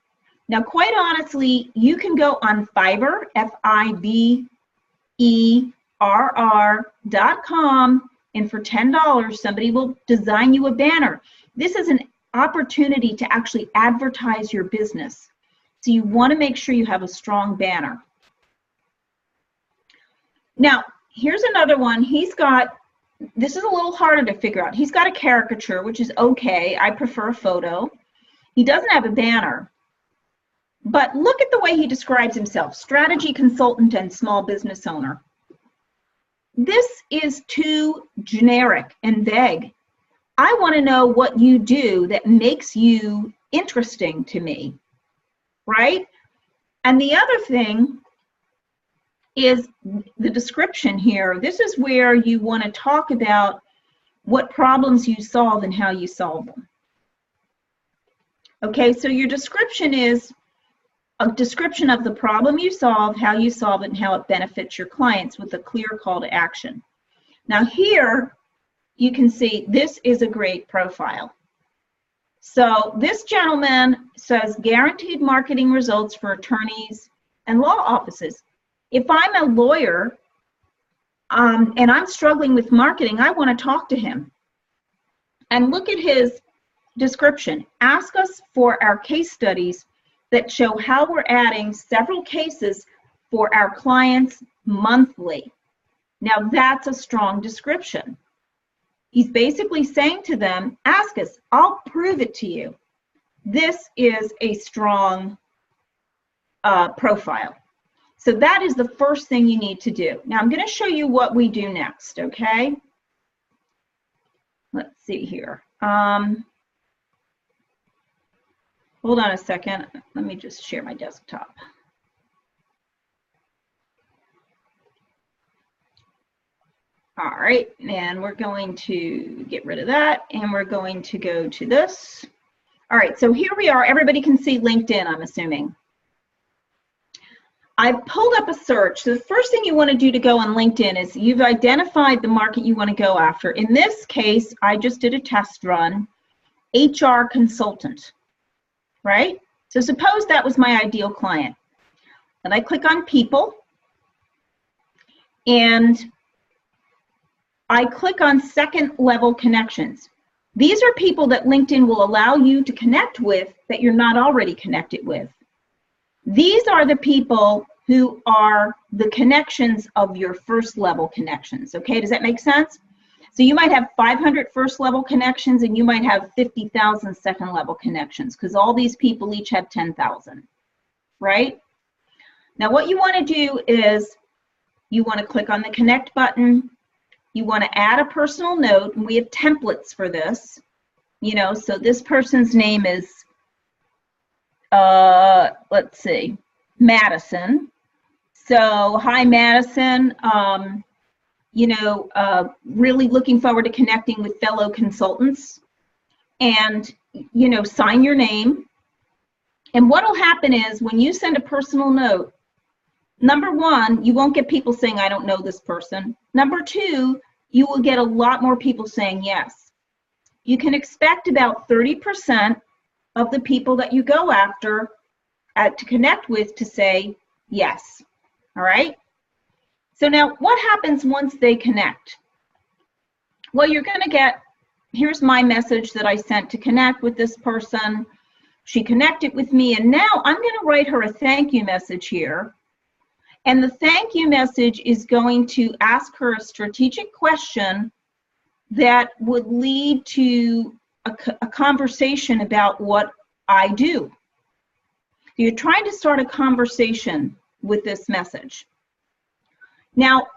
Now, quite honestly, you can go on Fiverr, Fiverr.com, and for $10, somebody will design you a banner. This is an opportunity to actually advertise your business. So you want to make sure you have a strong banner. Now, here's another one. This is a little harder to figure out. He's got a caricature, which is okay. I prefer a photo. He doesn't have a banner. But look at the way he describes himself: strategy consultant and small business owner. This is too generic and vague. I want to know what you do that makes you interesting to me, right? And the other thing is the description here. This is where you want to talk about what problems you solve and how you solve them. Okay, so your description is a description of the problem you solve, how you solve it, and how it benefits your clients with a clear call to action. Now here, you can see this is a great profile. So this gentleman says guaranteed marketing results for attorneys and law offices. If I'm a lawyer and I'm struggling with marketing, I want to talk to him. And look at his description. Ask us for our case studies that show how we're adding several cases for our clients monthly. Now that's a strong description. He's basically saying to them, ask us, I'll prove it to you. This is a strong profile. So that is the first thing you need to do. Now I'm going to show you what we do next, okay? Let's see here. Hold on a second. Let me just share my desktop. All right, and we're going to get rid of that, and we're going to go to this. All right, so here we are. Everybody can see LinkedIn, I'm assuming. I've pulled up a search. So the first thing you want to do to go on LinkedIn is you've identified the market you want to go after. In this case, I just did a test run, HR consultant, right? So suppose that was my ideal client. And I click on people, and I click on second level connections. These are people that LinkedIn will allow you to connect with that you're not already connected with. These are the people who are the connections of your first level connections. Okay, does that make sense? So you might have 500 first level connections and you might have 50,000 second level connections because all these people each have 10,000, right? Now what you want to do is you want to click on the connect button. You want to add a personal note, and we have templates for this. You know, so this person's name is let's see, Madison. So, hi, Madison. Really looking forward to connecting with fellow consultants. And, you know, sign your name. And what will happen is when you send a personal note, number one, you won't get people saying, I don't know this person. Number two, you will get a lot more people saying yes. You can expect about 30% of the people that you go after to connect with to say yes. All right? So now what happens once they connect? Well, you're going to get, here's my message that I sent to connect with this person. She connected with me, and now I'm going to write her a thank you message here. And the thank you message is going to ask her a strategic question that would lead to a conversation about what I do. You're trying to start a conversation with this message. Now,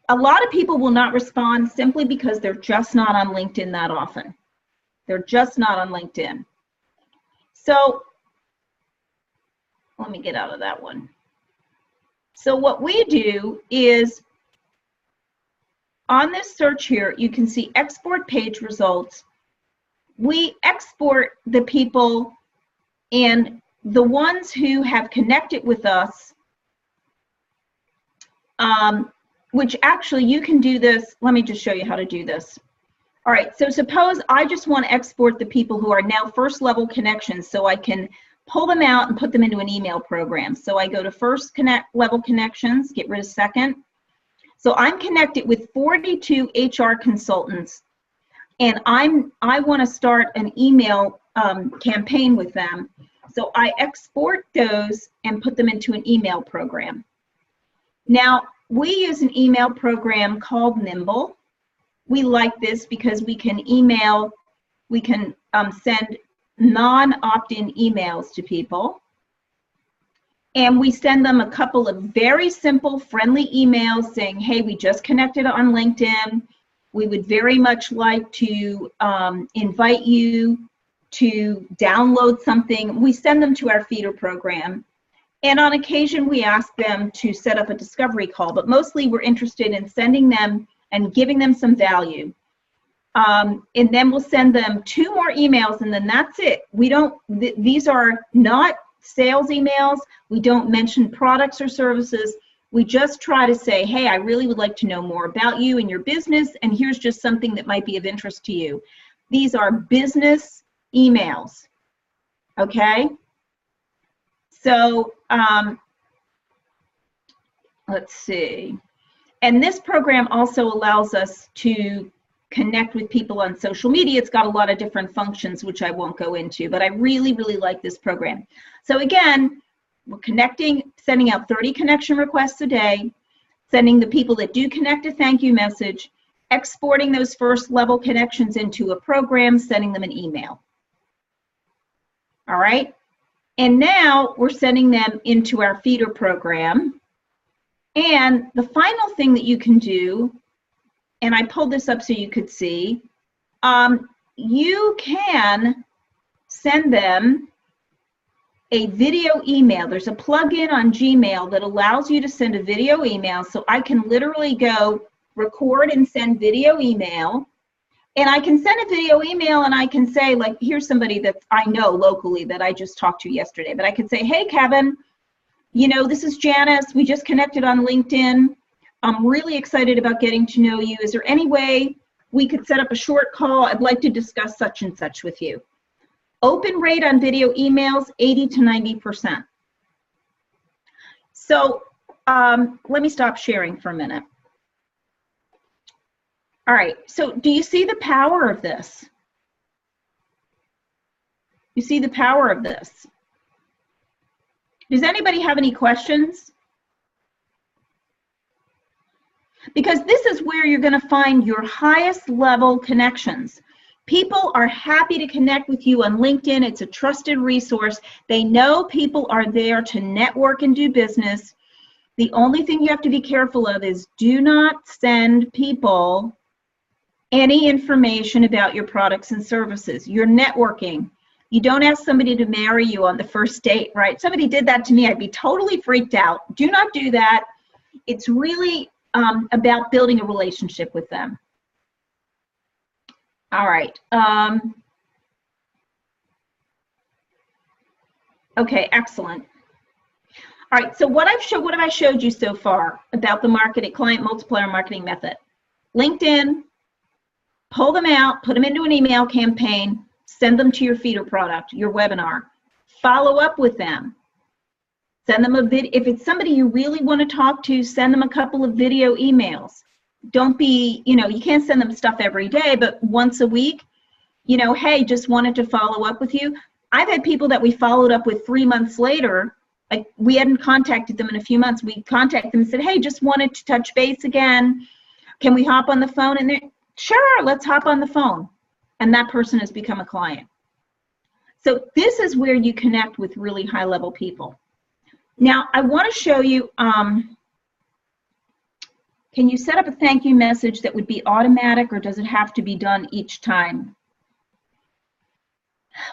a lot of people will not respond simply because they're just not on LinkedIn that often. They're just not on LinkedIn. So let me get out of that one. So what we do is on this search here, you can see export page results. We export the people and the ones who have connected with us, which actually you can do this. Let me just show you how to do this. All right, so suppose I just want to export the people who are now first level connections so I can pull them out and put them into an email program. So I go to first level connections, get rid of second. So I'm connected with 42 HR consultants, and I want to start an email campaign with them. So I export those and put them into an email program. Now, we use an email program called Nimble. We like this because we can email, we can send non-opt-in emails to people. And we send them a couple of very simple, friendly emails saying, hey, we just connected on LinkedIn. We would very much like to invite you to download something. We send them to our feeder program. And on occasion, we ask them to set up a discovery call, but mostly we're interested in sending them and giving them some value. And then we'll send them 2 more emails, and then that's it. We don't, these are not sales emails. We don't mention products or services. We just try to say, hey, I really would like to know more about you and your business, and here's just something that might be of interest to you. These are business emails, okay? So let's see. And this program also allows us to connect with people on social media. It's got a lot of different functions, which I won't go into, but I really, really like this program. So again, we're connecting, sending out 30 connection requests a day, sending the people that do connect a thank you message, exporting those first level connections into a program, sending them an email. All right. And now we're sending them into our feeder program. And the final thing that you can do, and I pulled this up so you could see, you can send them a video email. There's a plugin on Gmail that allows you to send a video email. So I can literally go record and send video email. And I can send a video email and I can say, like, here's somebody that I know locally that I just talked to yesterday. But I can say, hey, Kevin, you know, this is Janice. We just connected on LinkedIn. I'm really excited about getting to know you. Is there any way we could set up a short call? I'd like to discuss such and such with you. Open rate on video emails, 80 to 90%. So let me stop sharing for a minute. All right, so do you see the power of this? You see the power of this? Does anybody have any questions? Because this is where you're going to find your highest level connections. People are happy to connect with you on LinkedIn. It's a trusted resource. They know people are there to network and do business. The only thing you have to be careful of is do not send people any information about your products and services. You're networking. You don't ask somebody to marry you on the first date, right? Somebody did that to me, I'd be totally freaked out. Do not do that. It's really about building a relationship with them. All right. Okay, excellent. All right, so what have I showed you so far about the client multiplier marketing method? LinkedIn, pull them out, put them into an email campaign, send them to your feeder product, your webinar. Follow up with them. Send them a video. If it's somebody you really want to talk to, send them a couple of video emails. Don't be, you know, you can't send them stuff every day, but once a week, you know, hey, just wanted to follow up with you. I've had people that we followed up with 3 months later. Like, we hadn't contacted them in a few months. We contacted them and said, hey, just wanted to touch base again. Can we hop on the phone? And they're, sure, let's hop on the phone. And that person has become a client. So this is where you connect with really high-level people. Now, I want to show you, can you set up a thank you message that would be automatic, or does it have to be done each time?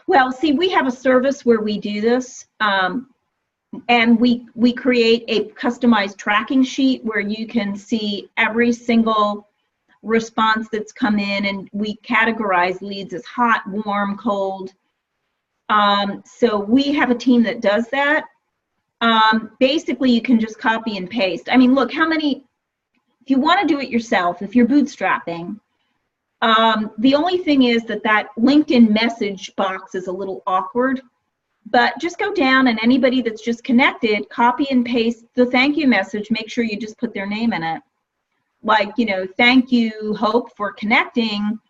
Well, see, we have a service where we do this, and we create a customized tracking sheet where you can see every single response that's come in, and we categorize leads as hot, warm, cold. So we have a team that does that. Basically, you can just copy and paste. I mean, look, if you want to do it yourself, if you're bootstrapping, the only thing is that LinkedIn message box is a little awkward, But just go down, and anybody that's just connected, copy and paste the thank you message. Make sure you just put their name in it. Like, you know, thank you, Hope, for connecting.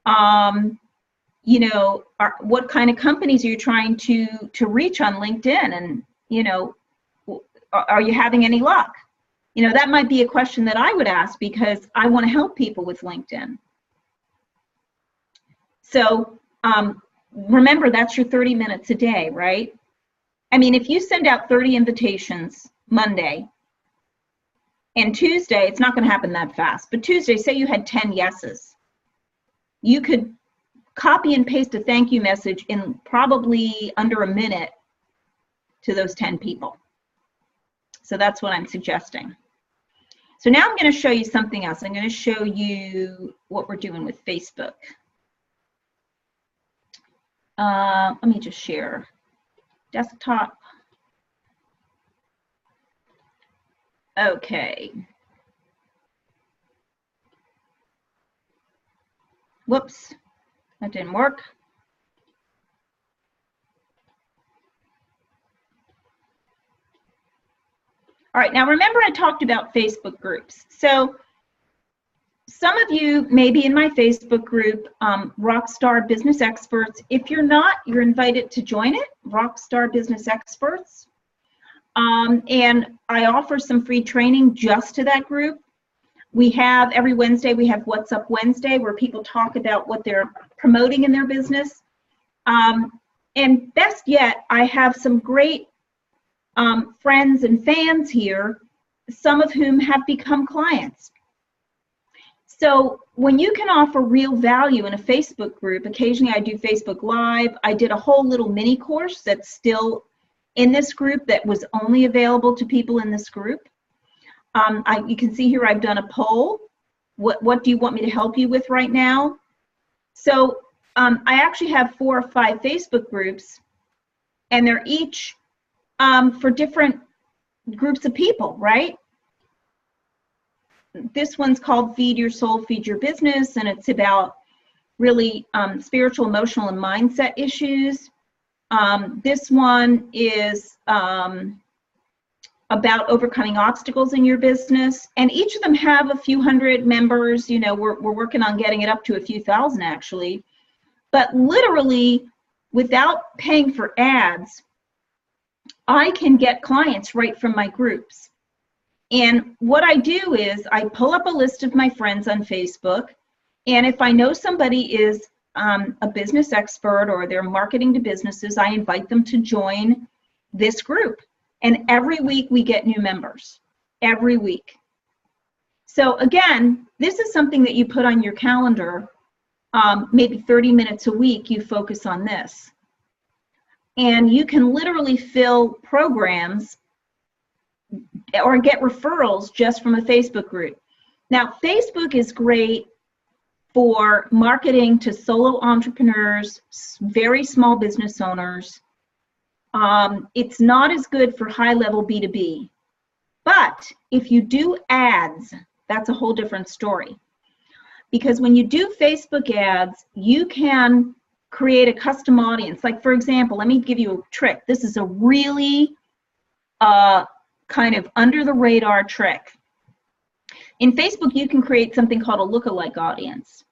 You know, what kind of companies are you trying to reach on LinkedIn? And, you know, are you having any luck? You know, that might be a question that I would ask, because I want to help people with LinkedIn. So remember, that's your 30 minutes a day, right? I mean, if you send out 30 invitations Monday, and Tuesday, it's not going to happen that fast, but Tuesday, say you had 10 yeses, you could copy and paste a thank you message in probably under a minute to those 10 people. So that's what I'm suggesting. So now I'm going to show you something else. I'm going to show you what we're doing with Facebook. Let me just share desktop. Okay. Whoops, that didn't work. All right, now remember I talked about Facebook groups. So some of you may be in my Facebook group, Rockstar Business Experts. If you're not, you're invited to join it, Rockstar Business Experts. And I offer some free training just to that group. We have, every Wednesday, we have What's Up Wednesday, where people talk about what they're promoting in their business. And best yet, I have some great friends and fans here, some of whom have become clients. So when you can offer real value in a Facebook group, occasionally I do Facebook Live. I did a whole little mini course that's still in this group that was only available to people in this group. You can see here I've done a poll. What do you want me to help you with right now? So I actually have 4 or 5 Facebook groups, and they're each for different groups of people, right? This one's called Feed Your Soul, Feed Your Business, and it's about really spiritual, emotional, and mindset issues. This one is about overcoming obstacles in your business, and each of them have a few hundred members. You know, we're working on getting it up to a few thousand actually, but literally without paying for ads, I can get clients right from my groups. And what I do is I pull up a list of my friends on Facebook, and if I know somebody is a business expert or they're marketing to businesses, I invite them to join this group. And every week we get new members, every week. So again, this is something that you put on your calendar, maybe 30 minutes a week, you focus on this. And you can literally fill programs or get referrals just from a Facebook group. Now, Facebook is great for marketing to solo entrepreneurs, very small business owners. It's not as good for high-level B2B. But if you do ads, that's a whole different story. Because when you do Facebook ads, you can create a custom audience. Like, for example, let me give you a trick. This is a really kind of under-the-radar trick. In Facebook, you can create something called a lookalike audience.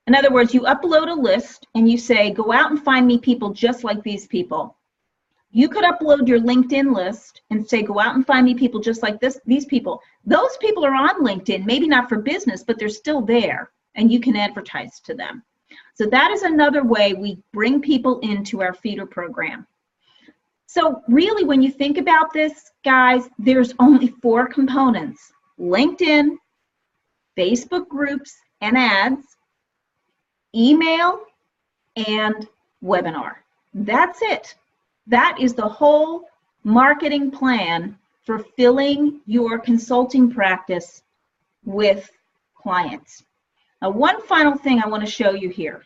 In other words, you upload a list and you say, go out and find me people just like these people. You could upload your LinkedIn list and say, go out and find me people just like these people. Those people are on LinkedIn, maybe not for business, but they're still there, and you can advertise to them. So that is another way we bring people into our feeder program. So really, when you think about this, guys, there's only 4 components: LinkedIn, Facebook groups and ads, email, and webinar. That's it. That is the whole marketing plan for filling your consulting practice with clients. Now, one final thing I want to show you here.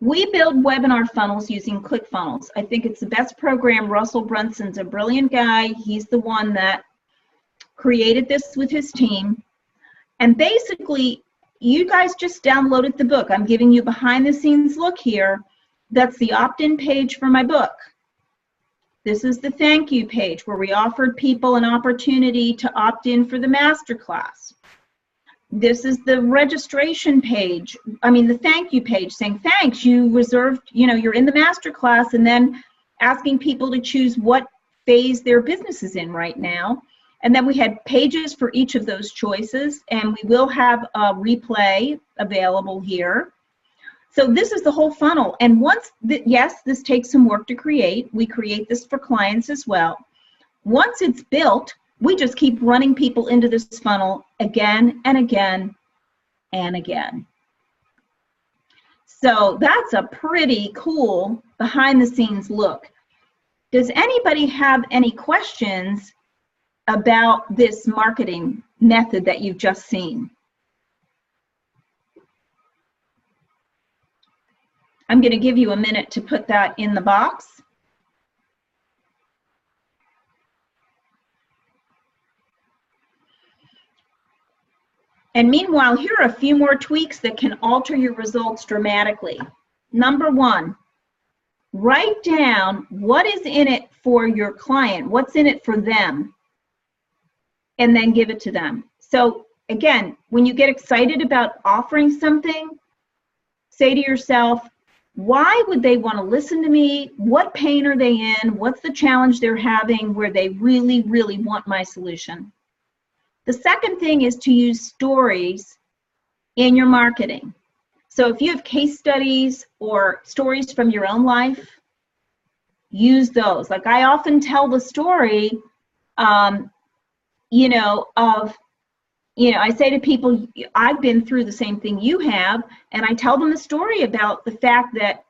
We build webinar funnels using ClickFunnels. I think it's the best program. Russell Brunson's a brilliant guy. He's the one that created this with his team. And basically, you guys just downloaded the book. I'm giving you behind the scenes look here. That's the opt-in page for my book. This is the thank you page where we offered people an opportunity to opt in for the masterclass. This is the registration page, the thank you page saying, thanks, you reserved, you're in the masterclass, and then asking people to choose what phase their business is in right now. And then we had pages for each of those choices, and we will have a replay available here. So this is the whole funnel. And yes, this takes some work to create. We create this for clients as well. Once it's built, we just keep running people into this funnel again and again and again. So that's a pretty cool behind the scenes look. Does anybody have any questions about this marketing method that you've just seen? I'm going to give you a minute to put that in the box. And meanwhile, here are a few more tweaks that can alter your results dramatically. Number one, write down what is in it for your client, what's in it for them, and then give it to them. So again, when you get excited about offering something, say to yourself, why would they want to listen to me? What pain are they in? What's the challenge they're having where they really, really want my solution? The second thing is to use stories in your marketing. So if you have case studies or stories from your own life, use those. Like I often tell the story, I say to people, I've been through the same thing you have, and I tell them the story about the fact that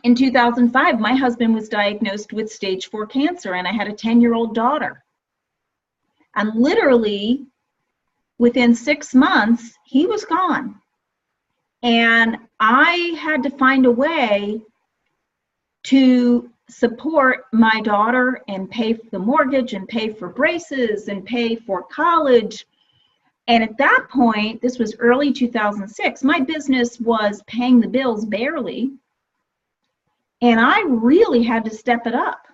in 2005, my husband was diagnosed with stage 4 cancer, and I had a 10-year-old daughter. And literally, within 6 months, he was gone. And I had to find a way to support my daughter and pay for the mortgage and pay for braces and pay for college. And at that point, this was early 2006, my business was paying the bills barely. And I really had to step it up.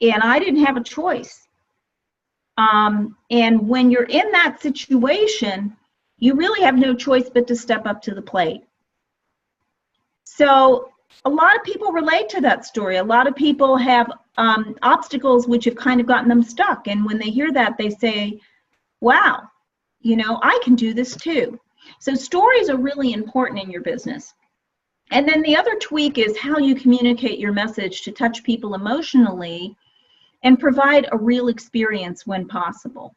And I didn't have a choice. And when you're in that situation, you really have no choice but to step up to the plate. So a lot of people relate to that story. A lot of people have obstacles which have kind of gotten them stuck. And when they hear that, they say, wow, I can do this too. So stories are really important in your business. And then the other tweak is how you communicate your message to touch people emotionally and provide a real experience when possible.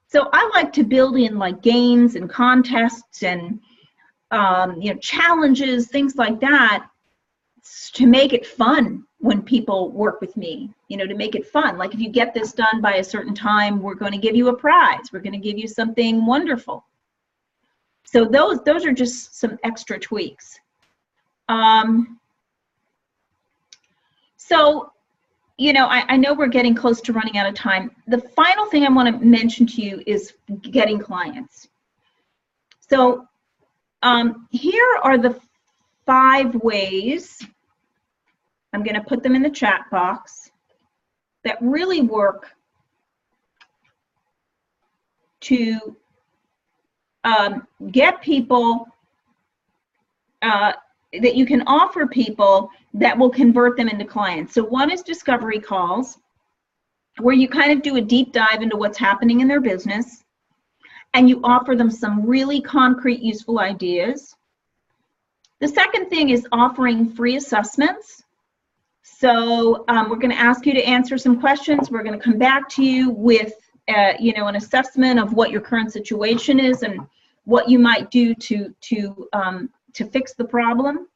So I like to build in like games and contests and challenges, things like that, to make it fun when people work with me, to make it fun. Like if you get this done by a certain time, we're going to give you a prize. We're going to give you something wonderful. So those are just some extra tweaks. I know we're getting close to running out of time. The final thing I want to mention to you is getting clients. So here are the 5 ways, I'm going to put them in the chat box, that really work to get people, that you can offer people that will convert them into clients. So one is discovery calls, where you kind of do a deep dive into what's happening in their business, and you offer them some really concrete, useful ideas. The second thing is offering free assessments. So we're going to ask you to answer some questions. We're going to come back to you with an assessment of what your current situation is and what you might do to fix the problem.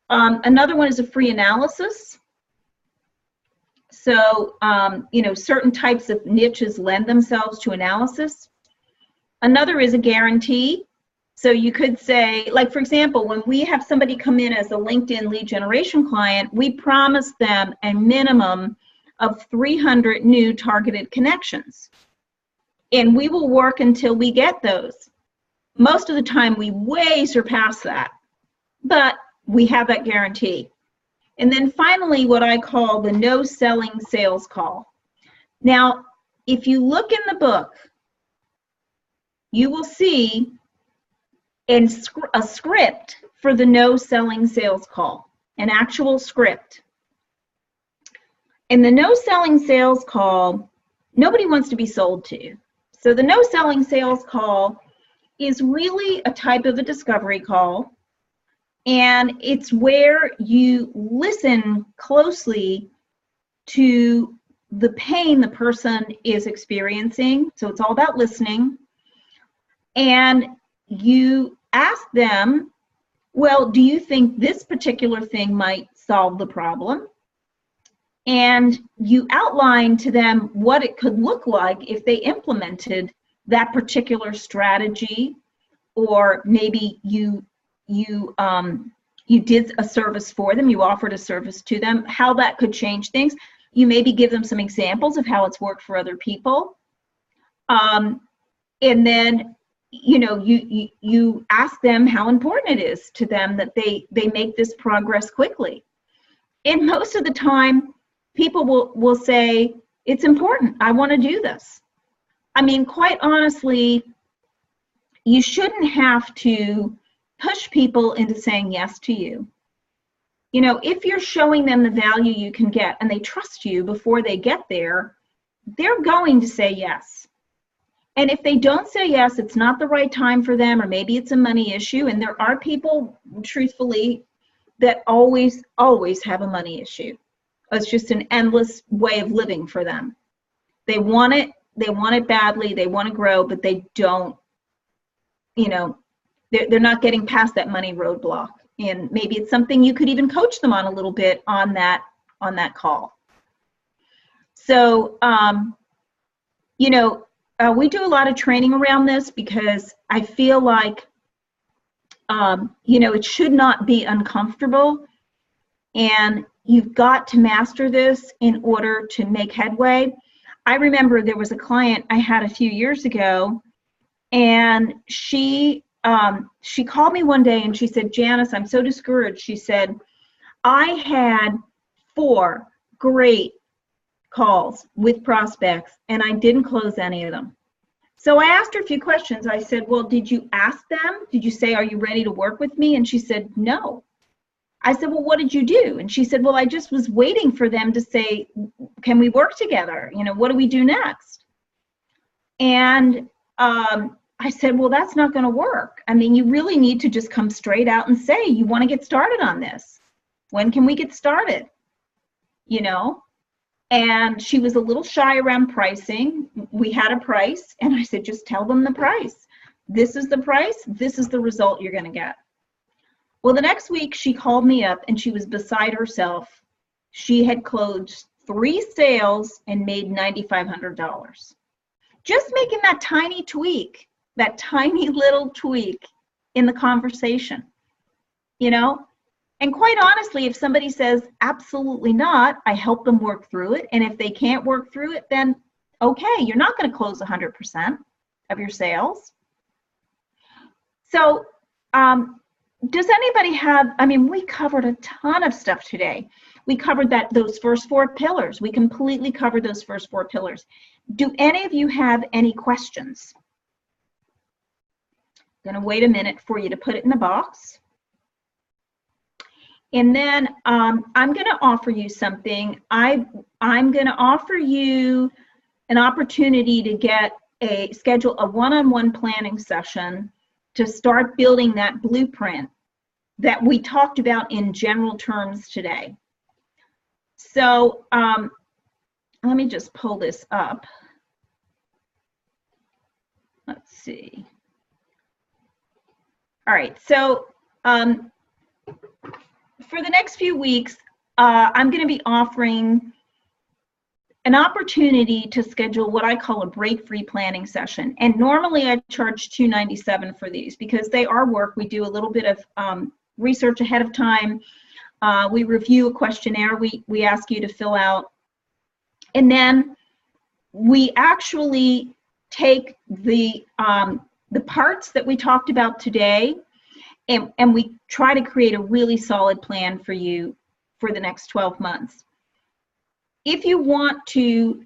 Another one is a free analysis. So, certain types of niches lend themselves to analysis. Another is a guarantee. So you could say, like, for example, when we have somebody come in as a LinkedIn lead generation client, we promise them a minimum of 300 new targeted connections. And we will work until we get those. Most of the time, we way surpass that. But we have that guarantee. And then finally, what I call the no selling sales call. Now, if you look in the book, you will see a script for the no selling sales call, an actual script. In the no selling sales call, nobody wants to be sold to. So the no selling sales call is really a type of a discovery call. And it's where you listen closely to the pain the person is experiencing. So it's all about listening. And you ask them, well, do you think this particular thing might solve the problem? And you outline to them what it could look like if they implemented that particular strategy, or maybe you did a service for them, you offered a service to them, how that could change things. You maybe give them some examples of how it's worked for other people. And then, you know, you ask them how important it is to them that they make this progress quickly. And most of the time, people will say, it's important, I want to do this. I mean, quite honestly, you shouldn't have to push people into saying yes to you. You know, if you're showing them the value you can get and they trust you before they get there, they're going to say yes. And if they don't say yes, it's not the right time for them, or maybe it's a money issue. And there are people, truthfully, that always have a money issue. It's just an endless way of living for them. They want it badly, they want to grow, but they don't, you know, they're not getting past that money roadblock. And maybe it's something you could even coach them on a little bit on that call. So, you know, we do a lot of training around this because I feel like, you know, it should not be uncomfortable, and you've got to master this in order to make headway. I remember there was a client I had a few years ago, and she called me one day and she said, Janice, I'm so discouraged. She said, I had 4 great calls with prospects and I didn't close any of them. So I asked her a few questions. I said, well, did you ask them? Did you say, are you ready to work with me? And she said, no. I said, well, what did you do? And she said, well, I just was waiting for them to say, can we work together? You know, what do we do next? And I said, well, that's not going to work. I mean, you really need to just come straight out and say, you want to get started on this. When can we get started? You know? And she was a little shy around pricing. We had a price, and I said, just tell them the price. This is the price. This is the result you're going to get. Well, the next week she called me up and she was beside herself. She had closed 3 sales and made $9,500. Just making that tiny tweak, that tiny little tweak in the conversation, you know? And quite honestly, if somebody says, absolutely not, I help them work through it. And if they can't work through it, then okay, you're not going to close 100% of your sales. So, does anybody have, I mean, we covered a ton of stuff today. We covered those first 4 pillars. We completely covered those first 4 pillars. Do any of you have any questions? I'm going to wait a minute for you to put it in the box. And then I'm going to offer you something. I'm going to offer you an opportunity to schedule a one-on-one planning session to start building that blueprint that we talked about in general terms today. So let me just pull this up. Let's see. All right, so for the next few weeks, I'm going to be offering an opportunity to schedule what I call a break-free planning session. And normally I charge $297 for these because they are work. We do a little bit of research ahead of time. We review a questionnaire we ask you to fill out. And then we actually take the parts that we talked about today, and we try to create a really solid plan for you for the next 12 months. If you want to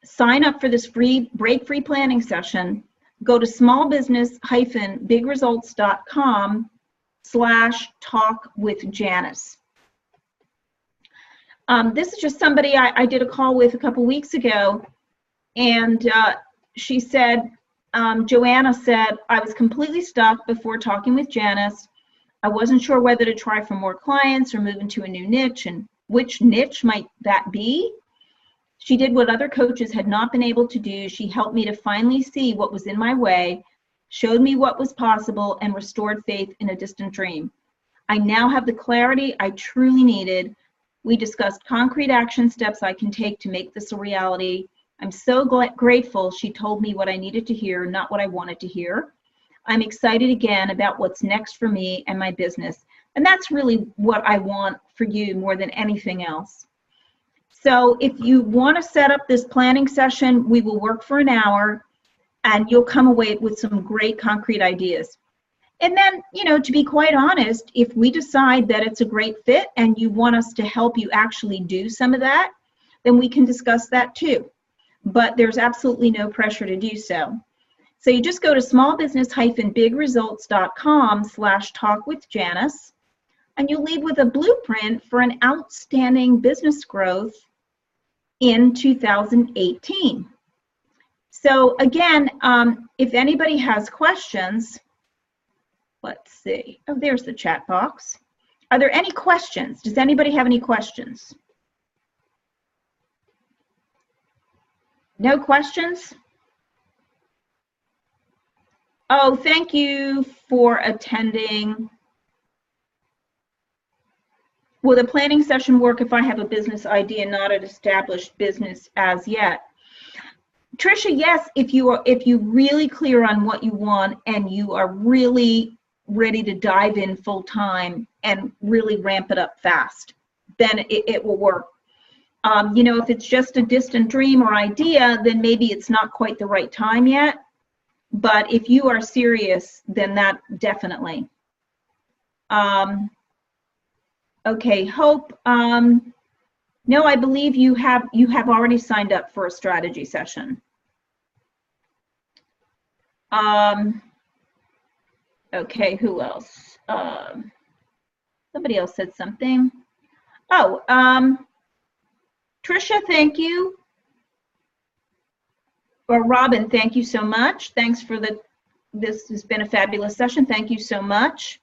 sign up for this free break-free planning session, go to smallbusiness-bigresults.com/talkwithjanice. This is just somebody I did a call with a couple weeks ago, and she said, Joanna said, I was completely stuck before talking with Janice. I wasn't sure whether to try for more clients or move into a new niche, and which niche might that be? She did what other coaches had not been able to do. She helped me to finally see what was in my way, showed me what was possible, and restored faith in a distant dream. I now have the clarity I truly needed. We discussed concrete action steps I can take to make this a reality. I'm so grateful she told me what I needed to hear, not what I wanted to hear. I'm excited again about what's next for me and my business. And that's really what I want for you more than anything else. So if you want to set up this planning session, we will work for an hour and you'll come away with some great concrete ideas. And then, you know, to be quite honest, if we decide that it's a great fit and you want us to help you actually do some of that, then we can discuss that too. But there's absolutely no pressure to do so. So you just go to smallbusiness-bigresults.com/talkwithjanice, and you'll leave with a blueprint for an outstanding business growth in 2018. So again, if anybody has questions, let's see. Oh, there's the chat box. Are there any questions? Does anybody have any questions? No questions? Oh, thank you for attending. Will the planning session work if I have a business idea, not an established business as yet? Tricia, yes, if you're really clear on what you want and you are really ready to dive in full time and really ramp it up fast, then it will work. You know, if it's just a distant dream or idea, then maybe it's not quite the right time yet. But if you are serious, then that definitely. Okay, Hope. No, I believe you have already signed up for a strategy session. Okay, who else? Somebody else said something. Oh, Tricia, thank you. Or Robin, thank you so much. Thanks for this has been a fabulous session. Thank you so much.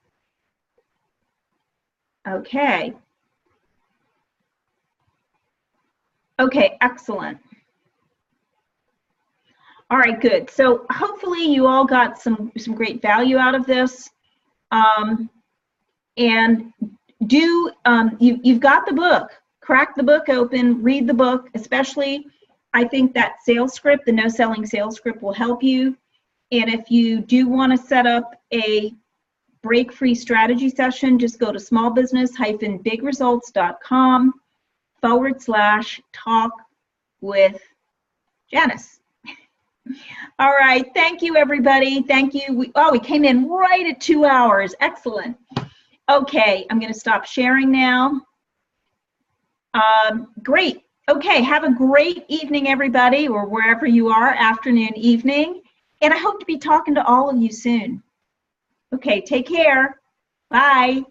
Okay. Okay, excellent. All right, good. So hopefully you all got some great value out of this. And you've got the book. Crack the book open, read the book, especially I think that sales script, the no-selling sales script will help you. And if you do want to set up a break-free strategy session, just go to smallbusiness-bigresults.com/talkwithjanice. All right, thank you, everybody. Thank you. We came in right at 2 hours. Excellent. Okay, I'm going to stop sharing now. Great. Okay, have a great evening, everybody, or wherever you are, afternoon, evening. And I hope to be talking to all of you soon. Okay, take care. Bye.